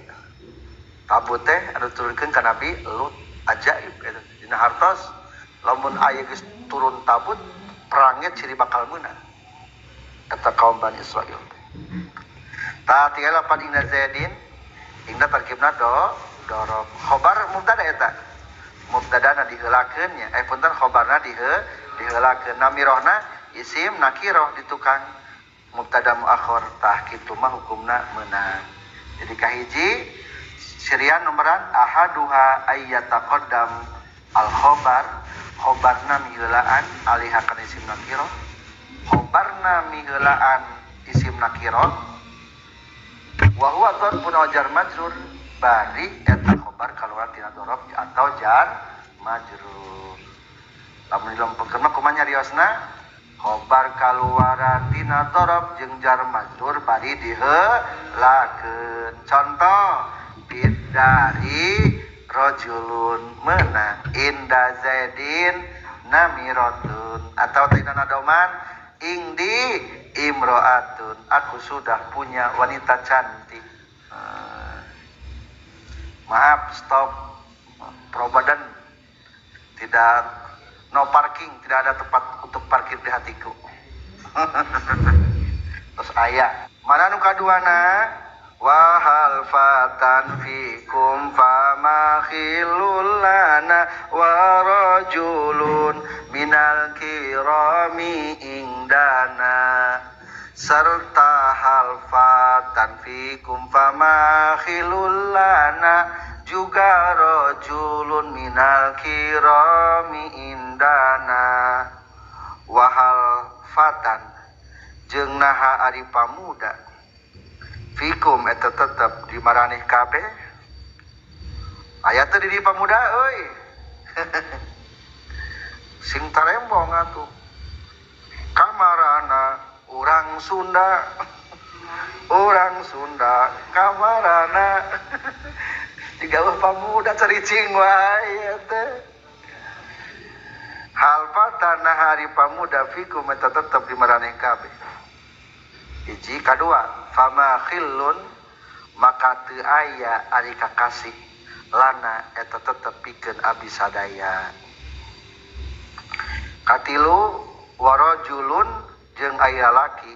A: tabut teh anu turunkeun ka Nabi Lut ajaib eta dina hartos lamun aya geus turun tabut perangnya ciri bakal menang kata kaum Bani Israil. Tah tinggal lapan inna zaidin inna tarkibna dorob khobar mubtada eta mubtadana diheulakeun nya punten khobarna diheulakeun namirahna isim nakirah di tukang mubtada muakhir tah kitu mah hukumna meunang. Jadi kahiji sirian nomoran ahaduha ayyataqaddam al khobarna miheulaan alihakan isim nakirah khobarna miheulaan isim nakirah wa huwa dzarfun aw jar majrur bari eta khobar kaluar tina dzarf atau jar majrur. Lamun dilempengkeun mah kumaha nyariosna khobar kaluaran tina dzarf jeung jar majrur bari diheulakeun. Contoh bidari rajulun meunang inda zaidin namiratun atau tina nadoman ingdi imro'atun aku sudah punya wanita cantik. Maaf stop probadan tidak no parking tidak ada tempat untuk parkir di hatiku. Terus ayat mana nu kaduana wahal fatan fikum famakhilul lana warajulun minal kirami indana serta hal fatan fikum famakhilul lana juga rajulun minal kirami indana wahal fatan jeung naha ari pamuda fikum eta tetep di maraneh kabeh aya teh di pamuda euy sing tarembong atuh kamarana urang Sunda kamarana digawah pamuda caricing wae teh hal fatana hari pamuda fikum eta tetep di maraneh kabeh. Hiji kadua fama khillun maka teu aya ari kakasih lana eta tetep pikeun abdi sadaya. Katilu warajulun jeung aya laki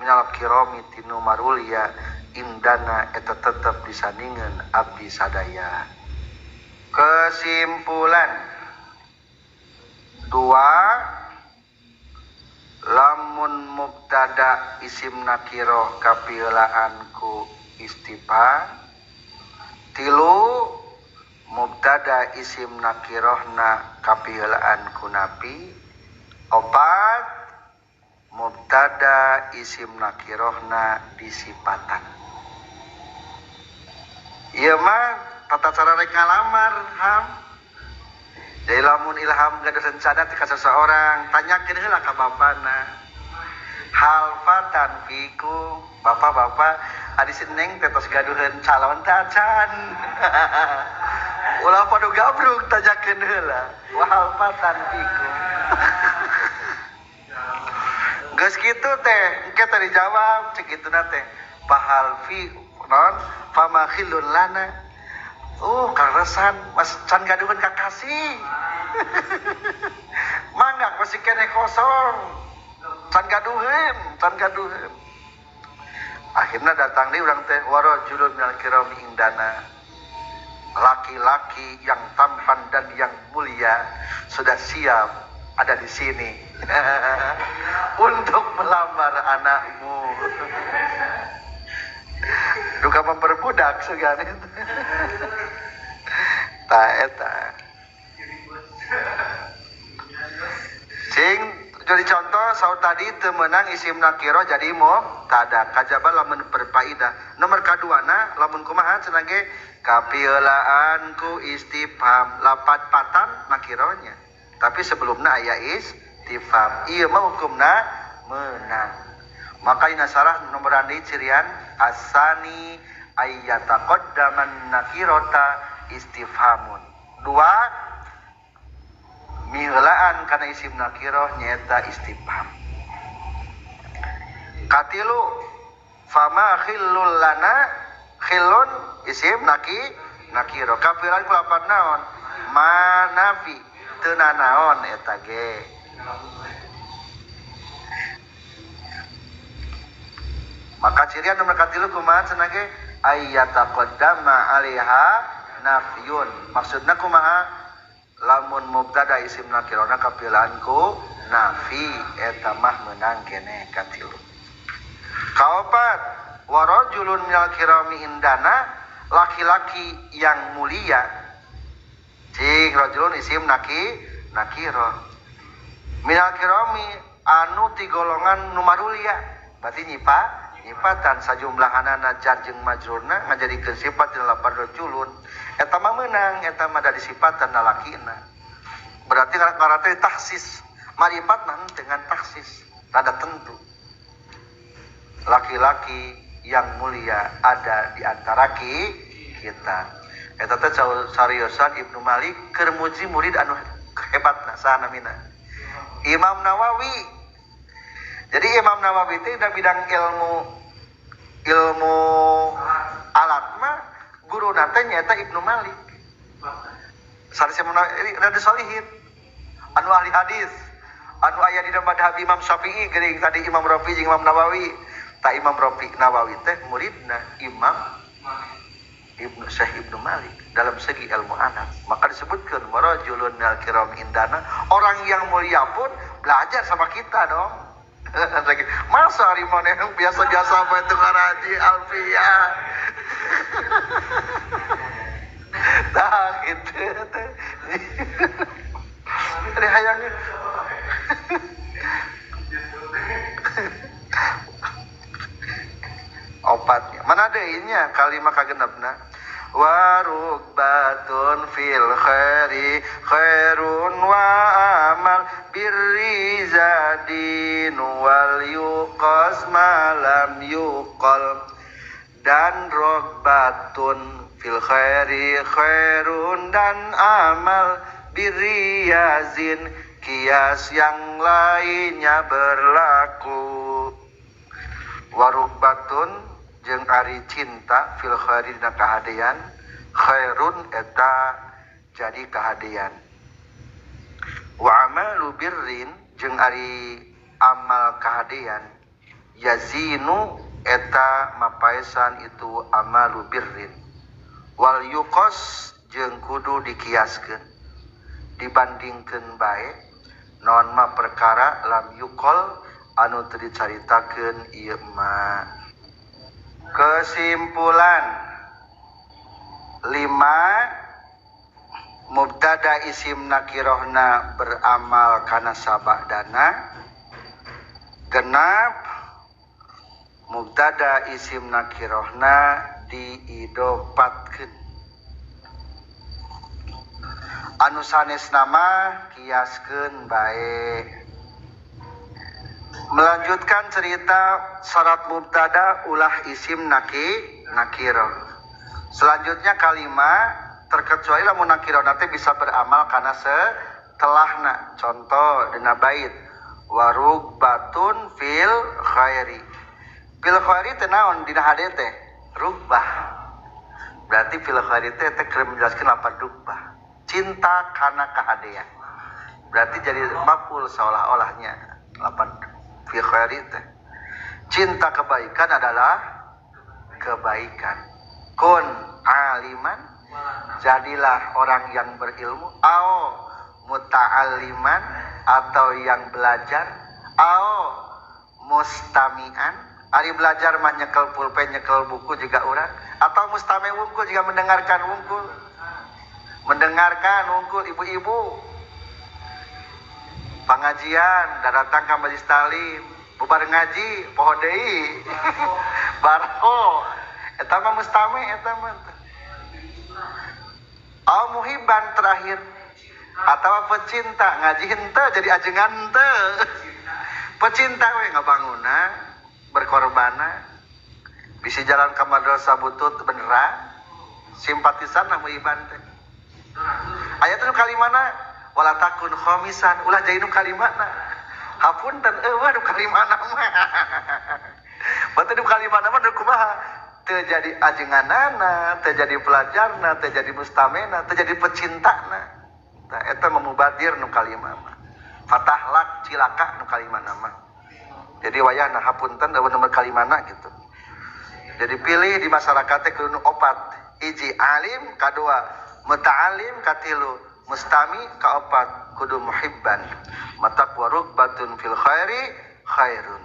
A: minal kirami tinu marulia indana eta tetep disandingeun abdi sadaya. Kesimpulan 2 lamun mubtada isim nakirah kapieulaan ku istifham 3 mubtada isim nakirahna kapieulaan ku nafi 4 mubtada isim nakirohna disipatan. Ieu mah tata cara rek ngalamar ham. Jadi lamun ilham gak ada rencana ti ka seseorang, tanyakeun heula ka bapana. Hal fatan fikum, bapak-bapak adi sineng tetos gaduheun calon tacan. Ulah padu gabruk tanyakeun heula. Wa hal fatan fikum. Geus kitu teh, engke teh dijawab cek kituna teh. Pahal fi non famakhilun lana. Karesan mas can gaduhan kakasih. Mangga masih kene kosong. Can gaduhan. Akhirnya datang di urang teh warajulun minal kirami indana. Laki-laki yang tampan dan yang mulia sudah siap ada di sini untuk melamar anakmu. Duka memperbudak segan itu. Ta eta. Sing jadi contoh saur tadi teu meunang isim nakiro jadi mubtada. Kajaba lamun berfaedah. Nomor kaduana lamun kumaha cenah ge kapielaan ku istifham lapat patan nakironya. Tapi sebelumna aya istifham. Ieu mah hukumna meunang. Maka ina sarah nomor andi cirian asani ayyataqaddaman nakirota istifhamun. 2 mihlaan kana isim nakiroh nyaeta istifham. Katilu fama khillul lana khillun isim nakiro. Kafiran ku lapan naon? Manafi teu nanaon eta ge. Maka cirian nomor katilu kumaha cenah ge ayyataqaddama 'alaiha nafyun. Maksudna kumaha? Lamun mubtada isim nakirona kapilaan ku nafi eta mah meunang keneh katilu. Kaopat warajulun minal kirami indana laki-laki yang mulia. Cing rajulun isim nakiro. Minal kirami anu ti golongan nu marulia. Berarti nyipatan sajumlahanana jar jeung majrurna ngajadikeun sifat dina lafaz rajulun eta mah meunang eta mah dari sifatan lalakina. Berarti ngaran teh taksis marifat mah dengan taksis rada tentu. Laki-laki yang mulia ada di antara kita. Eta teh sariosan Ibnu Malik keur muji murid anu hebatna saha namina Imam Nawawi. Jadi Imam Nawawi itu udah bidang ilmu alat mah guru nanti nyata Ibnu Malik. Sanes Imam Nawawi rada solihin. Anu ahli hadis, anu aya di madhab Imam Syafi'i geuning tadi Imam Rafi jeung Imam Nawawi. Ta Imam Rafi Nawawi teh muridna Imam Syekh Ibnu Malik dalam segi ilmu anak. Maka disebutkeun warajulun minal kiram indana, orang yang mulia pun belajar sama kita dong. Masa harimau yang biasa-biasa apa itu ngaraji Alfiyah. Nah gitu. Ini hayangnya. Opatnya. Mana ada ininya kalimat kagenepna? Warukbatun fil khairi khairun wa amal birri zadin wal yuqas malam yuqal. Dan rokbatun fil khairi khairun dan amal birri yazin kias yang lainnya berlaku. Warukbatun jeung ari cinta fil khairi dina kahadean khairun eta jadi kahadean. Wa amalu birrin jeung ari amal kahadean yazinu eta mapaesan itu amalu birrin. Wal yuqas jeung kudu dikiaskeun dibandingkeun bae naon mah perkara lam yuqal anu teu dicaritakeun ieu mah. Kesimpulan 5 mubtada isim nakirohna beramal kana sabadana genap mubtada isim nakirohna diidopatkeun. Anu sanes nama kiaskeun bae. Melanjutkan cerita syarat mubtada ulah isim nakiroh. Selanjutnya kalimat terkecuali lamun nakiroh nanti bisa beramal karena setelahna. Contoh dina bait warug batun fil khairi. Fil khairi teh naon dina hade teh rugbah. Berarti fil khairi teh keur menjelaskeun lapan rugbah. Cinta karena kehadean. Berarti jadi maf'ul seolah-olahnya lapan fil khairi teh. Cinta kebaikan adalah kebaikan. Kun aliman, jadilah orang yang berilmu. Ao muta'alliman, atau yang belajar. Ao mustami'an, ari belajar mah nyekel pulpen nyekel buku juga urang. Atau mustami' wungkul juga mendengarkan wungkul. Mendengarkan wungkul ibu-ibu pengajian datang ke majelis talim bubar ngaji poho deui barho eta mah mustami eta mah. Au muhibban terakhir atau pecinta ngaji henteu jadi ajengan henteu. Pecinta we ngabanguna berkorbana bisi jalan ka madrasah butut beneran simpatisan na muhibban teh. Aya teh kalimana wala takun khamisan ulah jadi nu kalimatna. Hapunten eueuh nu kalimatna mah. Batu nu kalimatna mah kumaha? Teu jadi ajenganana, teu jadi pelajarna, teu jadi mustamena, teu jadi pecintana. Tah eta memubadir nu kalimat mah. Fatahlak cilaka nu kalimatna mah. Jadi wayahna hapunten eueuh nu kalimatna gitu. Jadi pilih di masyarakat teh kudu opat. Hiji alim, kadua muta'alim, katilu mustami, kaopat kudu muhibban. Mataqwa rugbatun fil khairi khairun.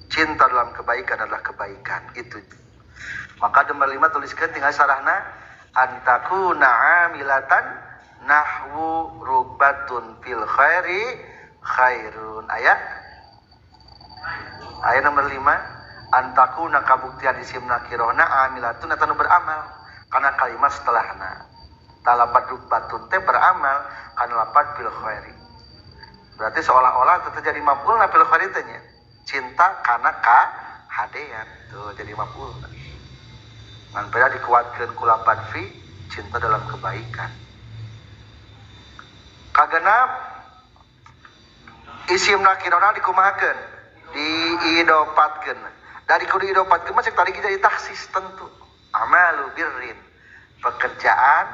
A: Cinta dalam kebaikan adalah kebaikan. Itu. Maka nomor 5 tuliskan tinggal sarahna antakuna amilatan nahwu rugbatun fil khairi khairun. Ayat nomor 5 antakuna kabuktian isim nakirohna amilatun atau beramal karena kalimat setelahna. Talapat rugbatun teh beramal karena lapat fil khairi. Berarti seolah-olah terjadi maf'ul na fil khairi teh nya. Cinta karena kahadean tuh jadi maf'ul. Ngan beda dikuatkeun ku lapan fi cinta dalam kebaikan. Kagenap isim nakirona dikumahakeun, diidopatkeun. Dari kudu idopatkeun mah cek tadi jadi taksis tentu. Amalu birrin, pekerjaan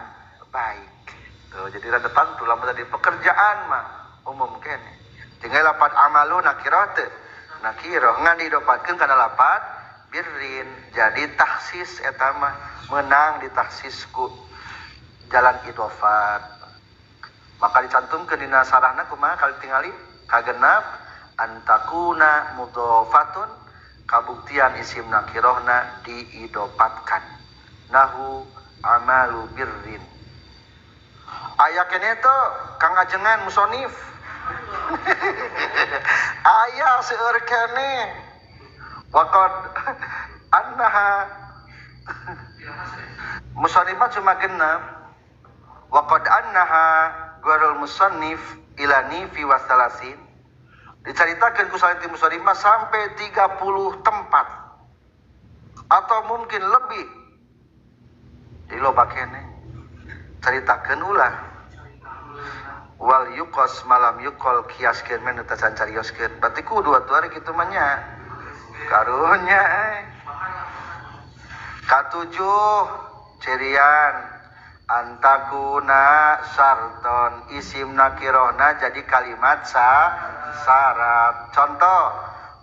A: baik. Tuh jadi rada tentu lamun tadi pekerjaan mah umum kene. Tinggal lapan amalu nakirah teh. Nakirah ngan didopatkeun kana lapan birrin. Jadi taksis eta mah menang ditaksis ku jalan idofat. Maka dicantumkeun dina sarahna kumaha kali tingali kagenap antakuna mudhofatun kabuktian isim nakirahna diidopatkan. Nahu amalu birrin. Aya keneh teh kang ajengan musonif. Aya seueur keneh. Waqad annaha musannifah cuma genep. Waqad annaha gharul musannif ilani fi wasalasin. Diceritakan ku salati musannifah sampai 30 tempat atau mungkin lebih. Jadi loba keneh. Ceritakeun ulah. Wal yuqas malam yuqal kiaskeun men teu can carioskeun. Berarti kudu atuh ari kitu mah nya. Karunya katujuh cirian antakuna sarton isim nakirona jadi kalimat syarat. Contoh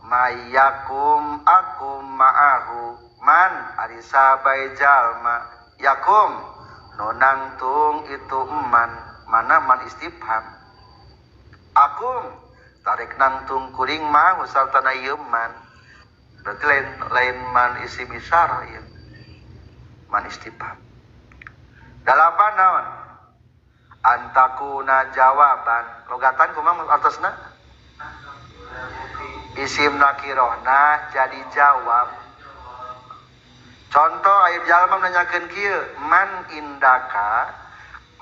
A: mayakum akum ma'ahu man ari sabai jalma yakum nonang tung itu man mana man istifham akum tarik nangtung kuring ma'ahu sartana ieu man. Berarti lain man isim isyarah ya. Man istifham. Dalapan naon? Antakuna jawaban. Logatan kumaha artosna? isim nakirohna jadi jawab. Contoh aya jalma nanyakeun kieu, man indaka,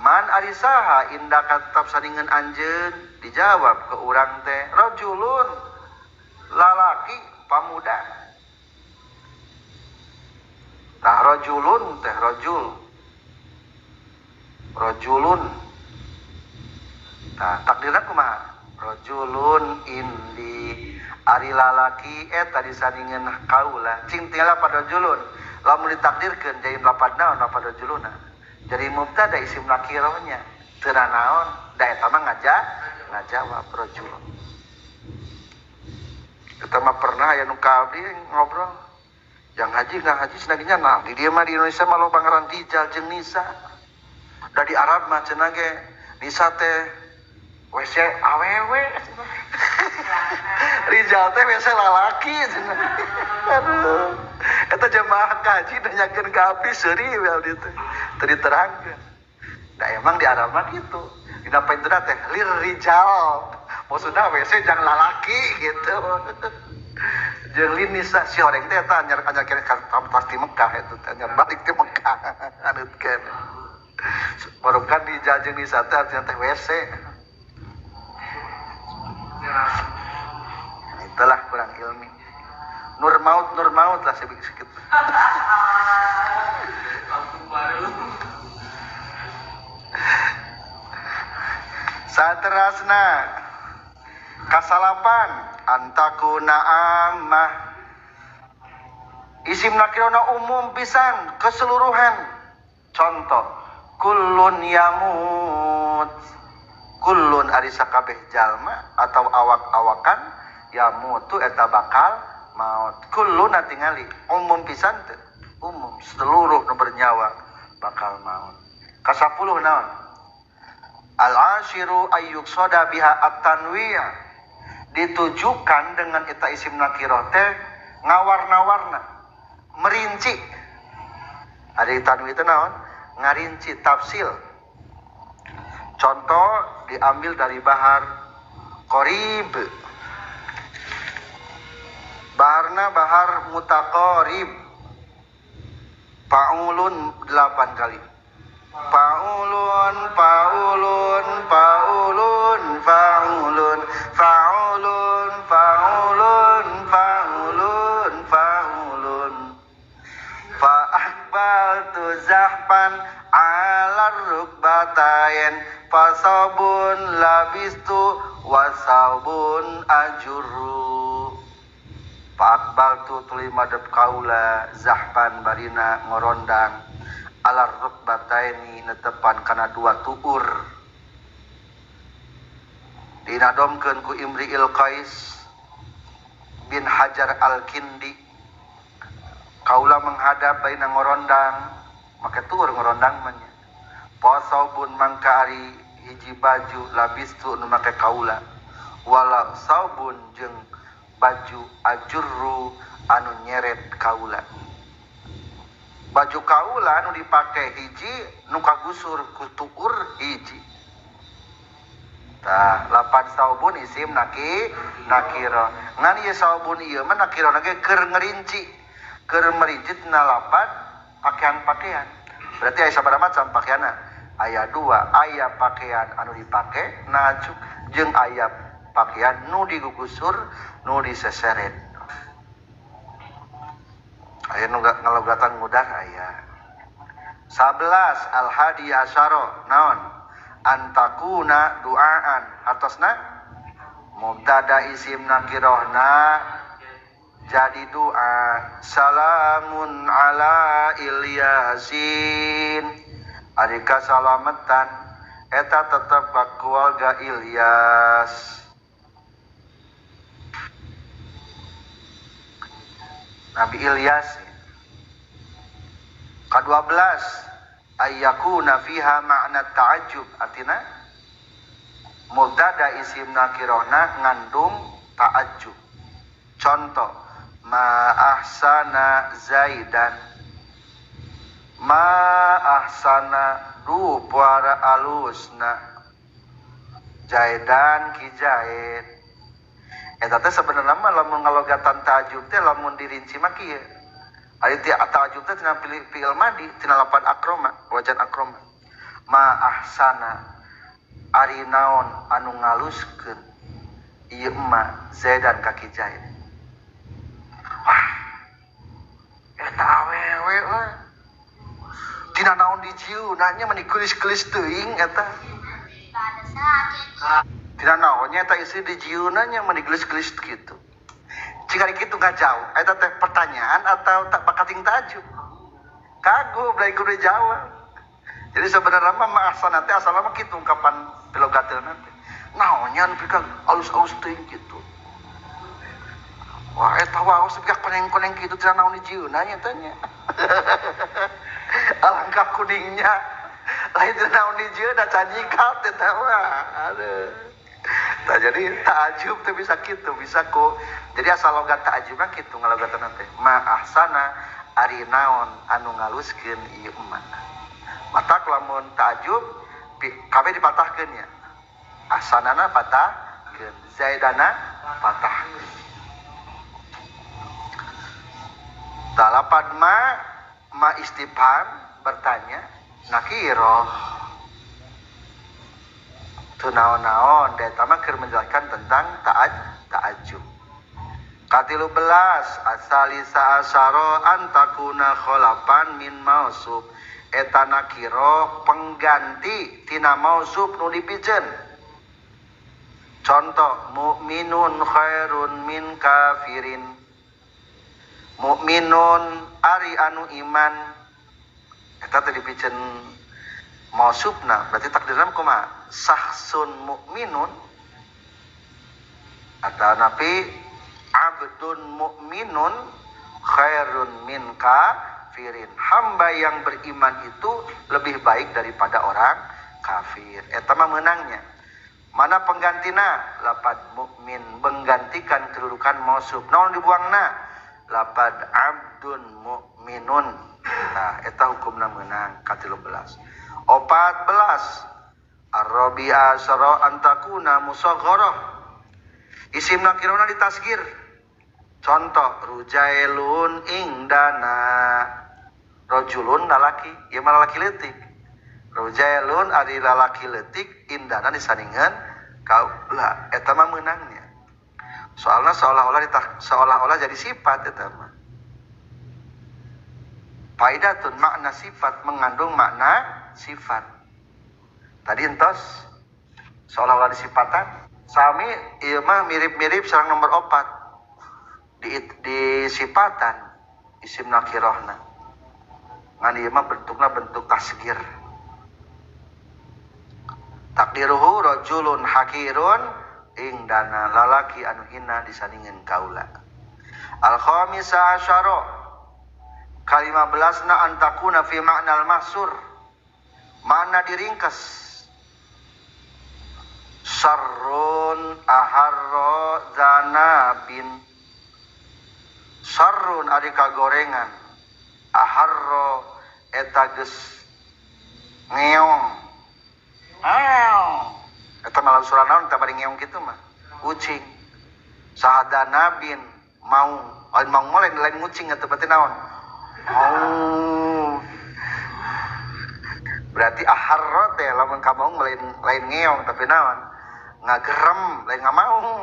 A: man ari saha indaka tetap sandingan anjeun, dijawab ke urang teh rajulun, lalaki pamuda. Tah rajulun teh rajulun. Nah, takdirna kumaha? Rajulun indi ari lalaki eta disandingan kaula. Cing tinggal pada rajulun. Lamun ditakdirkeun jadi lapad naon lapad rajuluna. Jadi mubtada isim nakirahnya teu naon, da eta mah ngajawab rajulun. Kita mah pernah aya nu ka abdi ngobrol. Yang haji nggak haji senaginya nah di dia mah di Indonesia mah loba ngaran rijal jeung nisa. Da di Arab mah cenah ge nisa teh WC awewe. Rijal teh WC lalaki cenah. Aduh. Eta jemaah kaji nanyakeun ka abdi seuri we abdi teh. Teu diterangkeun. Da emang di Arab mah gitu. Dina paintuna teh lir rijal. Maksudna WC jangan lalaki gitu. Jeung lin nisa si horeng teh eta anyar pasti Mekah eta teh anyar balik teh Mekah. Anutkeun. Barukan di jajeng nisa teh artinya teh WC. Itulah kurang ilmi. Nur maut lah sedikit. Saterasna kasalapan antakuna ammah isim nakirona umum pisan keseluruhan. Contoh kullun yamut, kullun ari sakabeh jalma atau awak-awakan yamutu eta bakal maut. Kullun tingali umum pisan teh, umum seluruh nu bernyawa bakal maut. Kasapuluh naon? Al-ashiru ayyuqsada biha at-tanwi', ditujukan dengan eta isim nakirah teh ngawarna-warna, merinci. Ari tanwi' teh naon? Ngarinci, tafsil. Contoh diambil dari bahar qarib. Baharna bahar mutaqarib. Paulun 8 kali. Faulun faulun faulun faulun faulun faulun faulun faulun fa akbaltu zahban ala rukbatain fasabun labistu wasabun ajurru. Fa akbaltu tuluy madep kaula zahban barina ngorondang alar rukbataini netepan kana dua tuur. Dinadomkeun ku Imri'il Qais bin Hajar Al-Kindi. Kaula menghadap baina ngorondang, make tuur ngorondang manya. Pasaubun mangka ari hiji baju labistu nu make kaula. Wala saubun jeung baju ajurru anu nyeret kaula. Baju kaula nu dipake hiji nu kagusur ku tuur hiji. Tah lapan saubun isim nakira. Ngan ieu saubun ieu mah nakirana ge keur ngerinci. Keur merinci tina lapan pakaian-pakaian. Berarti aya sabaraha macam pakaianna? Aya dua, aya pakaian anu dipake najuk jeung aya pakaian nu digugusur, nu diseseret. Aya nu ngalogatan mudah aya. 11 al-hadi asyara naon? Antakuna duaan hartosna mubtada isim nakirahna jadi doa. Salamun ala Ilyasin, ari kasalamatan eta tetep ka keluarga Ilyas. Nabi Ilyas. Ke-12 ayyakuna fiha ma'na ta'ajjub, artina mubtada isim nakirahna ngandung ta'ajjub. Contoh ma ahsana Zaidan, ma ahsana du puara alusna Zaidan ki Zaid. Eta teh sebenarnya mah lamun ngalogatan ta'ajub teh lamun dirinci mah kieu. Ari ta'ajub teh tina fi'il madi tina lafaz akroma, wajan akroma. Ma ahsana ari naon anu ngaluskeun ieu emak Zaidan kaki Zaid. Wah, eta awewe lah. Tina naon dijieunna nya meni gelis-gelis teuing eta. Tina naonnya eta istri dijieunna nya meni gelis-gelis kitu. Cingari kitu ngajauh, eta teh pertanyaan atau tak bakating ta'ajub? Kagum dari kudu jawab. Jadi sebenarnya mah ma'asana teh asalna mah kitu ungkapan pilogateuna teh. Naonnya anu pika alus-alus teuing kitu. Wah, eta waos pika koneng-koneng kitu tina naon dijieunna nya tanya. Alangkah kuningnya. Lain tina naon dijieunna cajikat eta mah. Aduh. Nah, jadi ta'ajub teh bisa kitu, bisa ku. Jadi asal logat ta'ajub mah kitu ngalogatna teh. Ma ahsana ari naon anu ngaluskeun ieu emak. Matak lamun ta'ajub kabeh dipatahkeun nya. Ahsanana patahkeun, Zaidana patahkeun. Talapad ma istifham bertanya nakiroh. Tu naon-naon da eta mah keur menjelaskan tentang ta'ajub. Katilu belas asalisa asyara antakuna kholafan min mausub. Eta nakiro pengganti tina mausub nu dipijeun. Contoh mukminun khairun min kafirin. Mukminun ari anu iman eta teh dipijeun mausubna berarti takdirna kumaha? Sahsun mukminun atau napi abdun mukminun khairun min kafirin. Hamba yang beriman itu lebih baik daripada orang kafir. Eta mah menangnya. Mana penggantina? Lapad mukmin menggantikan kedudukan mausub. Naon dibuangna? Lapad abdun mukminun. Nah, eta hukumna menang ka 13. 14 Ar-Rabi'a asyara antakuna musagharah. Isim nakirona ditasgir. Contoh rujailun indana. Rajulun lalaki, ieu mah lalaki leutik. Rujailun ari lalaki leutik indana disandingan kaula. Eta mah meunangnya. Soalna seolah-olah jadi sifat eta mah. Faidatun makna sifat mengandung makna sifat. Tadi entos seolah-olah disifatan sami ieu mah mirip-mirip sareng nomor 4 di sifatan isim nakirahna. Ngan ieu mah bentukna bentuk tasgir. Takdiruhu rajulun hakirun indana lalaki anu hina disandingan kaula. Al-khamisa asyara kalima belasna antakuna fi ma'nal mahsur. Mana diringkas sarrun aharro zanabin. Sarrun ari kagorengan, aharro eta geus ngeong. Eta malam surah naon eta bari ngeong kitu mah. Ucing. Sahadanabin maung. Maung lain ngucing eta berarti naon? Berarti aharro teh lamun ka maung lain ngeong tapi naon? Ngagerem lain ngamaung.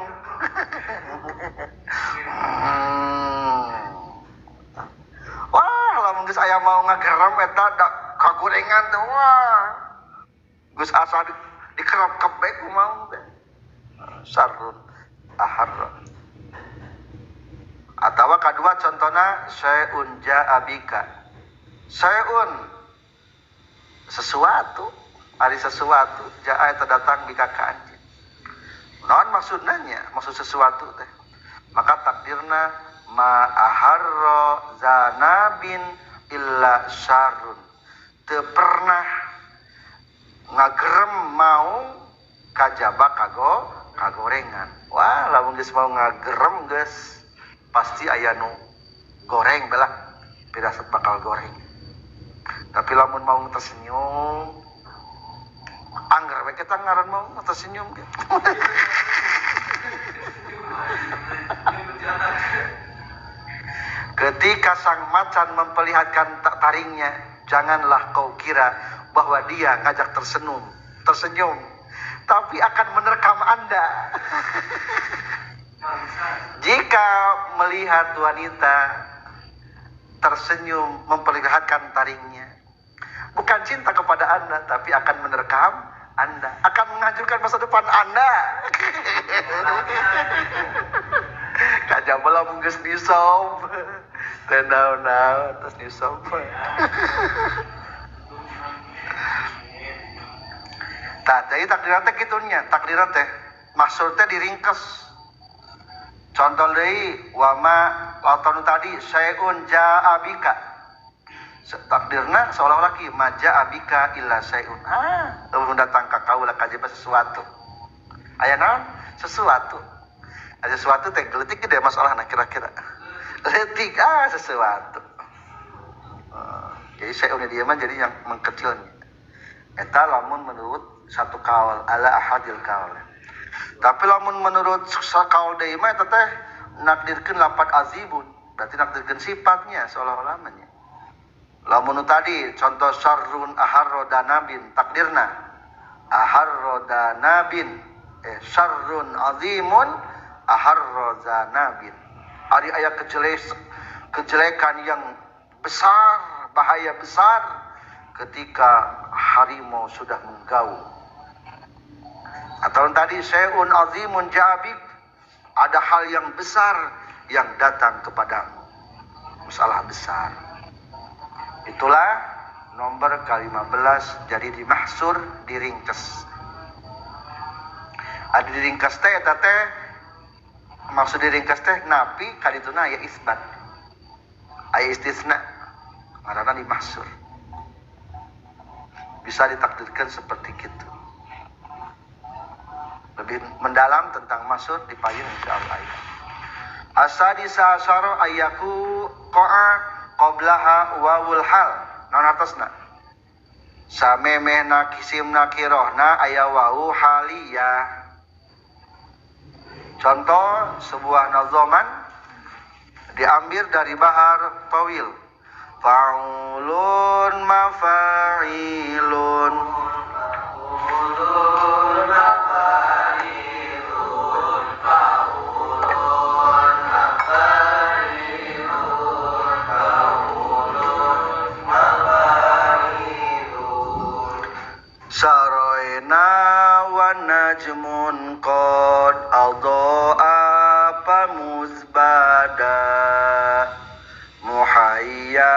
A: Wah, lamun geus aya mau ngagerem eta da kagorengan teh wah. Geus asa dikerap kebek ku maung teh. Sarrun aharro. Atawa kadua contohna syai'un ja'abika. Syai'un sesuatu, ari sesuatu ja'a eta datang bika ka anjeun. Naon maksudna nya? Maksud sesuatu teh. Maka takdirna ma aharra zanabin illa syarrun. Teu pernah ngagerem mau kajaba kagorengan. Wah, lamun geus mau ngagerem geus pasti aya nu goreng belah. Pirasat bakal goreng. Tapi lamun mau tersenyum anggar we kita ngaran mau tersenyum gitu. Ketika sang macan memperlihatkan taringnya, janganlah kau kira bahwa dia ngajak tersenyum, tapi akan menerkam Anda. Jika melihat wanita tersenyum memperlihatkan taringnya, bukan cinta kepada Anda, tapi akan menerkam Anda, akan menghancurkan masa depan Anda. Kaja belum geus disop. Tenau terus disop. Tah, jadi takdiran teh kitunya, takdiran teh maksud teh diringkes. Contoh deui wama lautanu tadi syai'un ja'abika. Takdirna seolah-olah ki maja abika illa syai'un. Teu datang ka kaula kajaba sesuatu. Aya naon? Sesuatu. Ada sesuatu teh geutik ge masalahna kira-kira. Leutik sesuatu. Jadi syai'un dia mah jadi yang mengkecilnya. Eta lamun menurut satu kaul ala ahadil kaul. Tapi lamun menurut kaul deui mah eta teh nakdirkeun lafaz azibun, berarti nakdirkeun sifatnya seolah-olah nya. Lamun tadi contoh syarrun aharrodanabin takdirna aharrodanabin syarrun azimun aharrodanabin. Ari aya kejelekan yang besar, bahaya besar ketika harimau sudah menggaul. Atau tadi syai'un azimun ja'abik, ada hal yang besar yang datang kepadamu, masalah besar. Itulah nomor ke-15. Jadi di mahsur diringkes. Ada diringkes teh eta teh maksud diringkes teh napi kadituna aya isbat, aya istisna, ngaranna di mahsur. Bisa ditakdirkan seperti itu. Lebih mendalam tentang maksud dipayun insyaallah. Asadisa asyara ayaku qa'a qablaha wawul hal. Naon artosna? Samemehna kisim nakirohna aya wawu haliyah. Contoh sebuah nazoman diambil dari bahar tawil. Fa'ulun mafa'ilun saroina wa najmun qad adha'a famuzbada muhayya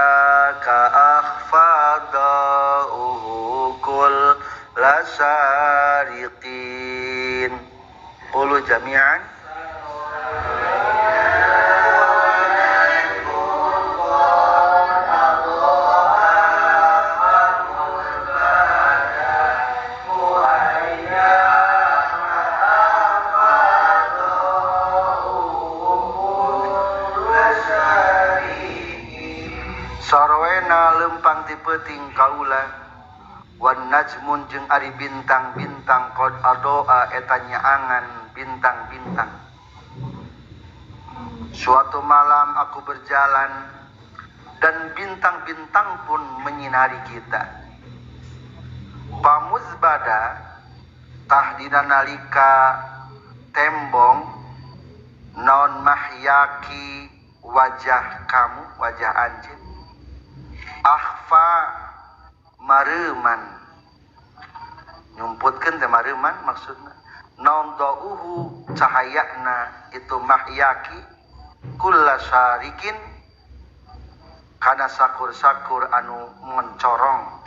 A: ka akhfada'uhu kul lasariqin. Qulu jami'an sarwena lempang tipeting kaula wan najmun jeung ari bintang-bintang qad adoa eta nyaangan bintang-bintang. Suatu malam aku berjalan dan bintang-bintang pun menyinari kita. Pamuzbada tahdina nalika tembong naon mahyaki wajah kamu, wajah anjeun. Akhfa mareuman, nyumputkeun teh mareuman maksudna naon dauhu cahayana itu mahyaki kullasyarikin kana sakur-sakur anu mencorong.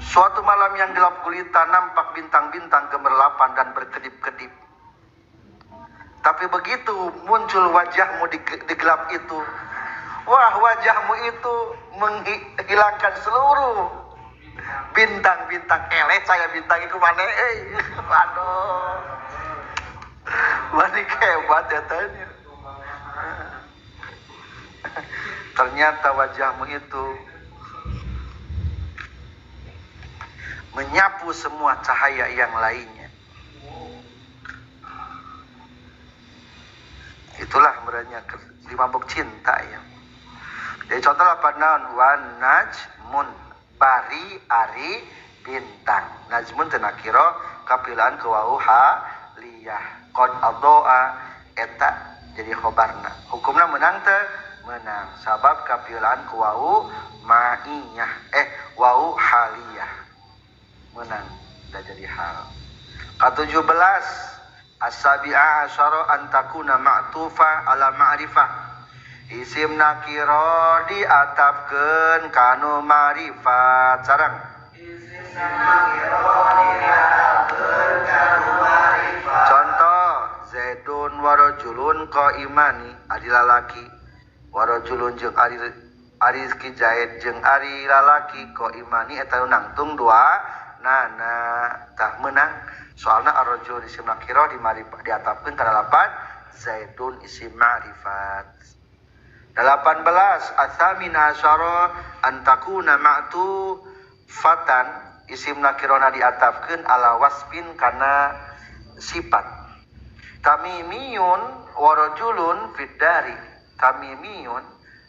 A: Suatu malam yang gelap gulita nampak bintang-bintang gemerlapan dan berkedip-kedip. Tapi begitu muncul wajahmu di gelap itu, wah wajahmu itu menghilangkan seluruh bintang-bintang. Saya bintang itu mana? Waduh, mana hebat ya tanya. Ternyata wajahmu itu menyapu semua cahaya yang lainnya. Itulah merenya di mabuk cinta ya. Jadi contoh apa naon wan najmun bari ari bintang. Najmun teu nakira kapilaan ku wau haliyah. Qad adoa eta jadi khobarna. Hukumna menang teu? Menang. Sabab kapilaan ku wau ma'iyah wau haliyah. Menang dah jadi hal. Ke-17 as-sabi'a asyara an takuna ma'tufa ala ma'rifah. Isim nakiro diatapkeun kanu ma'rifat sareng. Isim nakiro diatapkeun kanu ma'rifat. Contoh Zaidun warajulun qaimani ari lalaki. Warajulun jeung ari Zaid jeung ari lalaki qaimani eta nangtung dua nana tah meunang. Soalna ar-rajul isim nakiro diatapkeun kana lapan Zaidun isim ma'rifat. 18 as-samin asyara an takuna ma'tu fatan isim nakirona diatapkeun ala wasfin kana sifat. Tamimiyun warajulun fiddari. Tamimiyun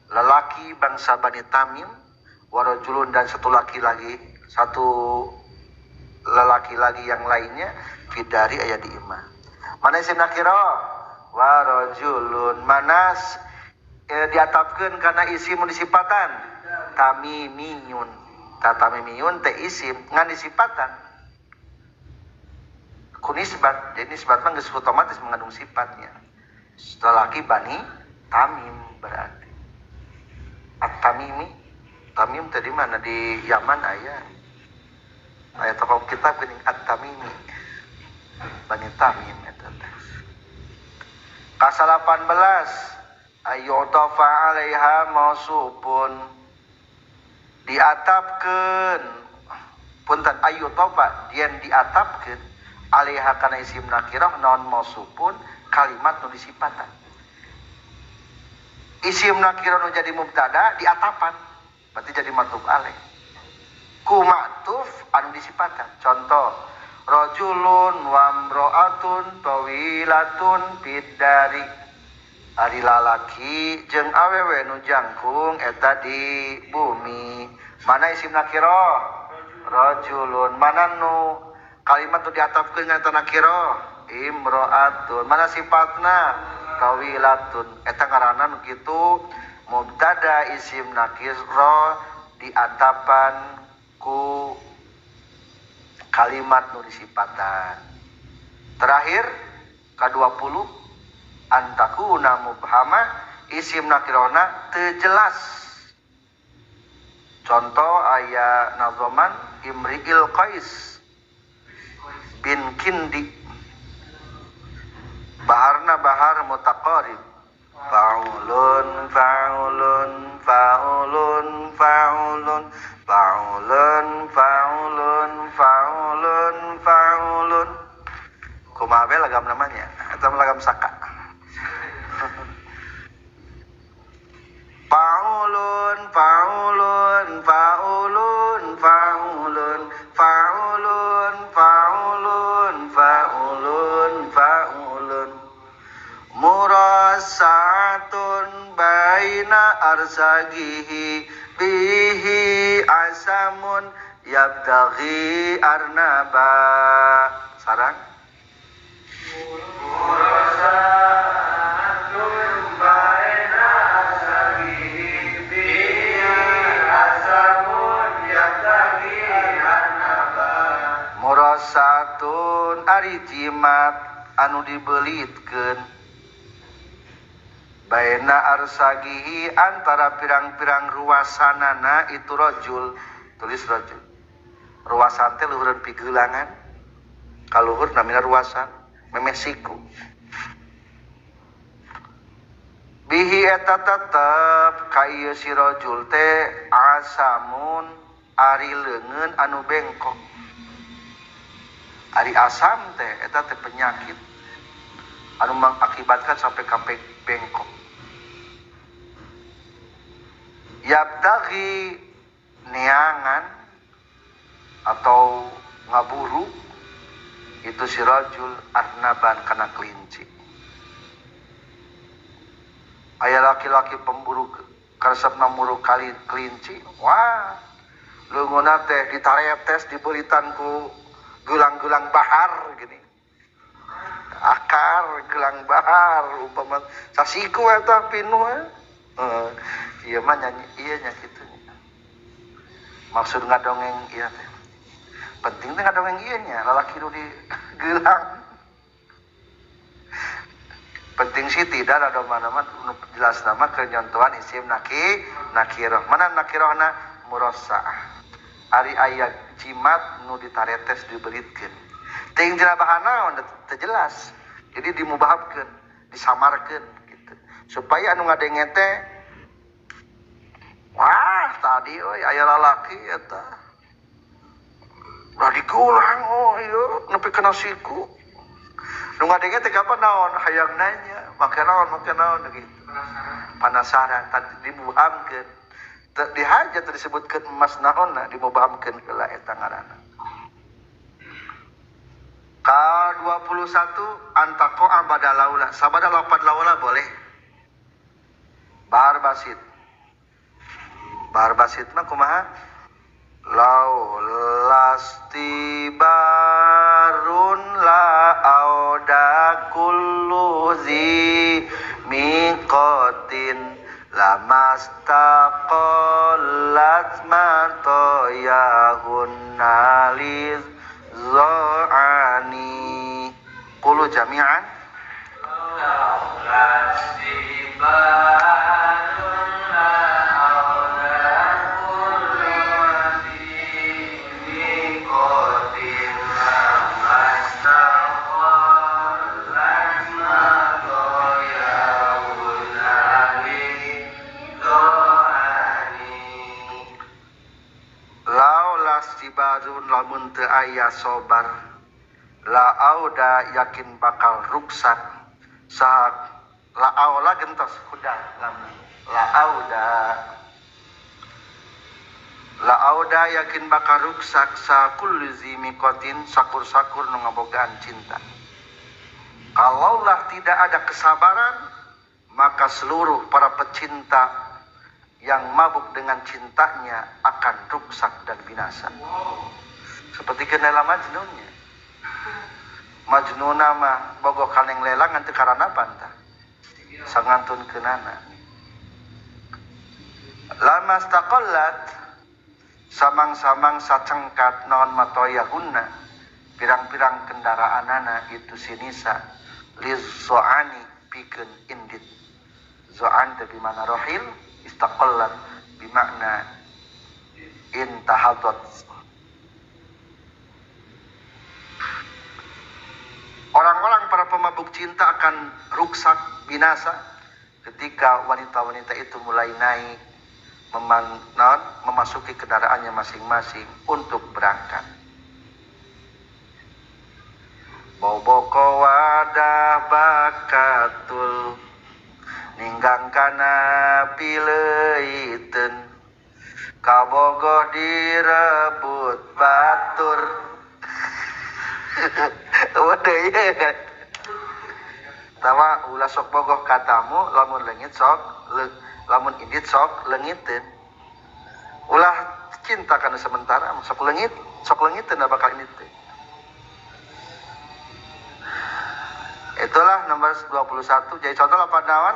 A: lelaki bangsa Bani Tamim, warajulun dan satu laki lagi yang lainnya fiddari aya di imah. Mana isim nakira? Warajulun manas diatapkeun kana isim disipatan tamimiyun. Tamimiyun teh isim ngan disipatan ku nisbat. Jadi nisbat mah geus otomatis mengandung sifatnya. Lelaki Bani Tamim berarti. At-Tamimi. Tamim tadi mana di Yaman aya. Aya tokoh kitab geuning At-Tamimi. Bani Tamim eta teh. Ka-18 ayyutafa 'alaiha mausupun diatapkeun punten ayyutafa yen diatapkeun 'alaiha kana isim nakirah naon mausupun kalimat nu disipatan. Isim nakirah nu jadi mubtada diatapan berarti jadi matuf alaih ku ma'tuf anu disipatan. Contoh rajulun wa imra'atun tawilatun fiddari ari lalaki jeung awewe nu jangkung eta di bumi. Mana isim nakira? Rajulun. Mana nu kalimat nu diatapkeun ngan nakira? Imro'atun. Mana sifatna? Tawilatun. Eta ngaranna nu kitu mubtada isim nakira diatapan ku kalimat nu disipatan. Terakhir ke-20 antakuna mubhamah isim nakirona teu jelas. Contoh aya nazoman Imri'il Qais bin Kindi baharna bahar mutaqarib fa'ulun fa'ulun fa'ulun fa'ulun fa'ulun fa'ulun fa'ulun fa'ulun kumaha lagam namanya eta lagam saka. Faulun faulun faulun faulun faulun faulun faulun faulun murasatun baina arsagihi bihi asamun yabtaghi arnaba sarang murasatun ari jimat anu dibelitkeun baina arsagihi antara pirang-pirang ruasanana itu rajul. Tulis rajul. Ruasan teh luhureun pigeulangan. Kaluhur namina ruasan memesiku. Bihi eta tetep ka ieu si rajul teh asamun ari leungeun anu bengkok. Ari asam teh eta teh penyakit anu mengakibatkan sampai ka bengkok. Yabtaghi neangan atau ngaburu itu si rajul arnaban kana kelinci. aya laki-laki pemburu karesepna muru kali kelinci, wah leunguna teh ditaretes diberitan ku gelang-gelang bahar gini, akar gelang bahar umpama sasiku eta pinuh ieu mah nyanyi ieu nya kitu maksud ngadongeng ieu teh penting teh ngadongeng ieu nya lalaki nu di gelang penting sih tidak ada mana-mana jelas nama kenyontohan isim nakirah mana nakirahna murassaah ari aya jimat nu ditaretes diberitkeun teuing dina bahana teu jelas jadi dimubahabkeun disamarkeun gitu supaya anu ngadenge teh wah tadi euy aya lalaki eta udah digulang ieu nepi kana siku nu ngadenge teh kapan naon hayang nanya make naon gitu penasaran tadi dimubahamkeun dihajat disebutkeun emas naonna dimubahamkeun heula eta ngaranna K21 antaqa'a bada laula sabada lafaz laula boleh bahar basit mah kumaha laulastibarun la auda kullu zi miqatin lamastaqallat matoyahun naliz zo'ani qulu jami'an laulastibarun la auda kullu zi miqatin lamastaqallat matoyahun naliz zo'ani laulastibadun lamun teu aya sobar la auda yakin bakal ruksak saat la aula gentos kuda lamun la auda yakin bakal ruksak sa kullu zimikotin sakur-sakur nu ngabogaan cinta kalaulah tidak ada kesabaran maka seluruh para pecinta yang mabuk dengan cintanya akan ruksak dan binasa. Seperti kenela Majnunnya. Majnuna mah bogoh kaleng lelang teu karana pantah. Sangantun keunana. Lamastaqallat samang-samang sacengkat naon matoyahunna pirang-pirang kendaraanana itu sinisa lizoani pikeun indit. Zoan teh di mana rohil istaqallat bimakna intahadat. Orang-orang para pemabuk cinta akan ruksak binasa ketika wanita-wanita itu mulai naik memasuki kendaraannya masing-masing untuk berangkat. Boboko wadah bakatul ninggang kana pileuiteun kabogoh direbut batur waduh ieu kan tawa ulah sok bogoh katamu lamun leungit sok lamun indit sok leungiteun ulah cinta kana sementara sok leungiteun bakal indit teh. Itulah nomor 21 jadi contoh lapad naon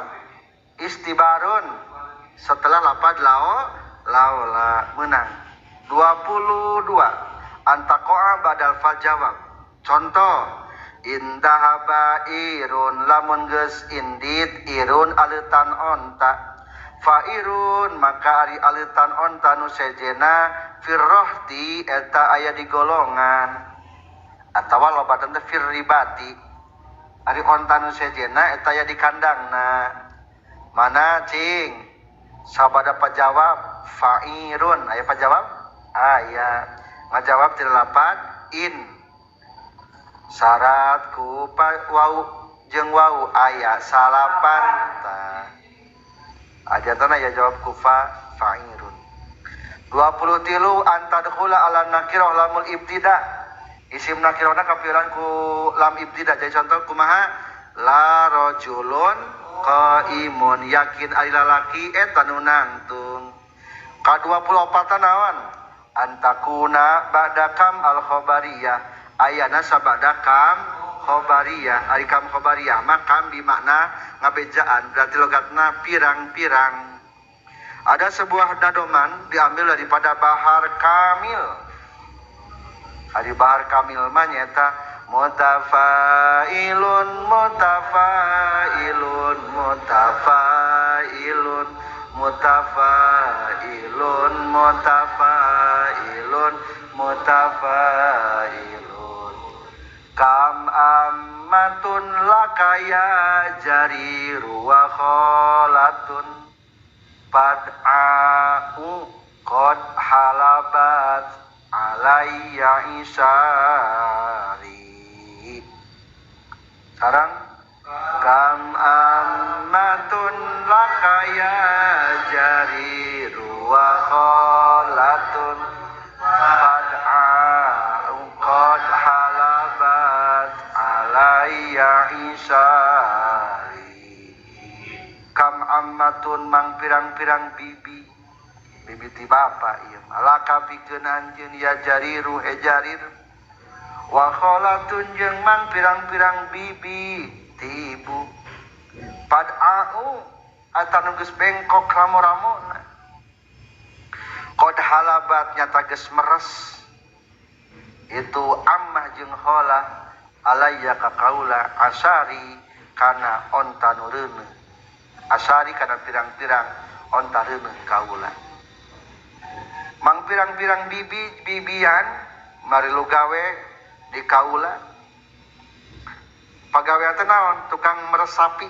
A: istibarun setelah lapad laula menang 22 antaqa'a badal fal jawab contoh indahaba irun lamun geus indit irun aleutan onta fairun maka ari aleutan onta nu sejena firrohti eta aya di golongan atawa lobatan teh firribati ari onta nu sejena eta aya di kandangna mana cing sabada pajawab fa'irun aya pajawab aya ngajawab tina lapan in syarat ku wau jeung wau aya salapan ta ajatana ya jawab ku fa'irun 23 antadkhula ala nakirah lamul ibtida isim nakirahna kapiran ku lam ibtida jadi contoh kumaha la rajulun qaimun yakin ari lalaki eta nu nangtung. Ka-24 naon antakuna ba'dakam al khabariyah ayana sabadakam khabariyah ari kam khabariyah mah kam bimakna ngabejaan berarti logatna pirang-pirang. Ada sebuah dadoman diambil daripada bahar kamil. Ari bahar kamil mah nyata mutafailun mutafailun mutafailun mutafailun mutafailun mutafailun kam ammatun lakaya jariru wa kholatun pad'a'u qad halabat alayya isari. Sarang kam ammatun lakaya jariru wa kholatun pad'a'u qad halabat alayya isari. Kam ammatun mang pirang-pirang bibi ti bapa ieu alaka pikeun anjeun ya jariru jarir wa kholatun jeung mang pirang-pirang bibi ti ibu pad'au ata nu geus bengkok ramo-ramona qad halabat nyata geus meres itu ammah jeung khola alayya ka kaula asari kana onta nu reuneuh asari kana pirang-pirang onta reuneuh kaula. Mang pirang-pirang bibian mari lu gawe di kaula. Pagawean teh naon? Tukang meresapi.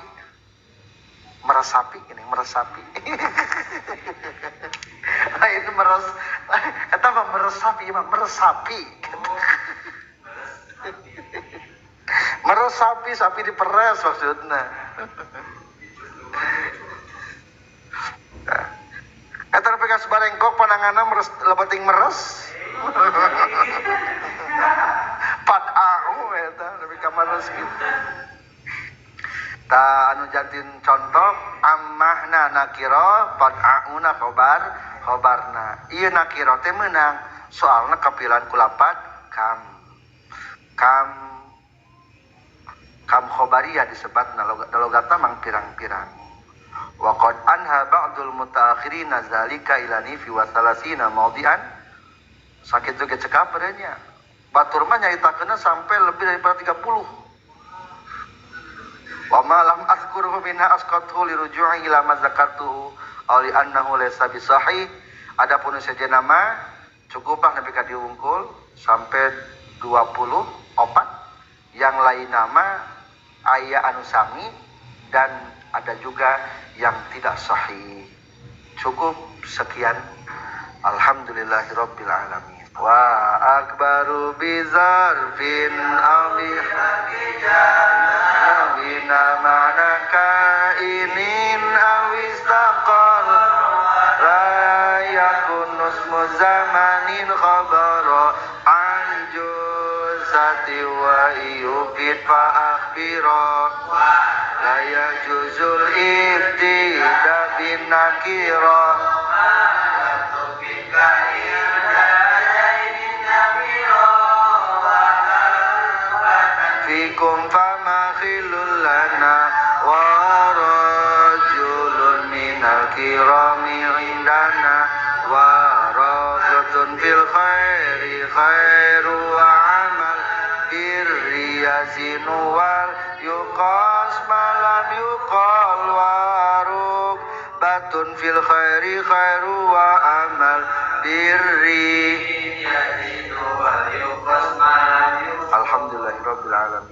A: Meresapi ini meresapi. Nah, itu eta mah meresapi, mah meresapi. Meresapi sapi diperes maksudna. Eta pegas barengkok pananganna meres lebeting meres. Pad'au eta lebih ka meres gitu. Ta anu jantin contoh ammahna nakira pad'auna khobarna. Ieu nakira teh meunang soalna kapilan ku lapat kam khobariyah disebatna logatna mang pirang-pirang. Wa qad anha ba'dul mutaakhirina zalika ilani fi wa salasina maudian sakit juga cekap berenya batur mah nyaritakeunna sampai lebih daripada 30. Wa ma lam azkuruhu minha asqathu li ruju'i ila ma zakartuhu aw li annahu laysa bi sahih. Adapun sejenna mah cukuplah nepi ka diungkul sampai 24 yang lain nama aya anu sami dan ada juga yang tidak sahih. Cukup sekian. Alhamdulillahirabbil alamin. Wa akbaru bizarfin awi habijana mana kainin awistaqar rayakunus muzamanin khabara anjuzati wa yufid fa akhbira la yajuzul ibtida bin nakira fikum fama khilul lana wa rajulun minal kirami indana wa rajulun fil khairi khairu wa amal birri yazinu wal yuqas malam yuqal waruk batun fil khairi khairu wa amal birri yazinu wal yuqas malam yuqal. Alhamdulillahirabbil alamin.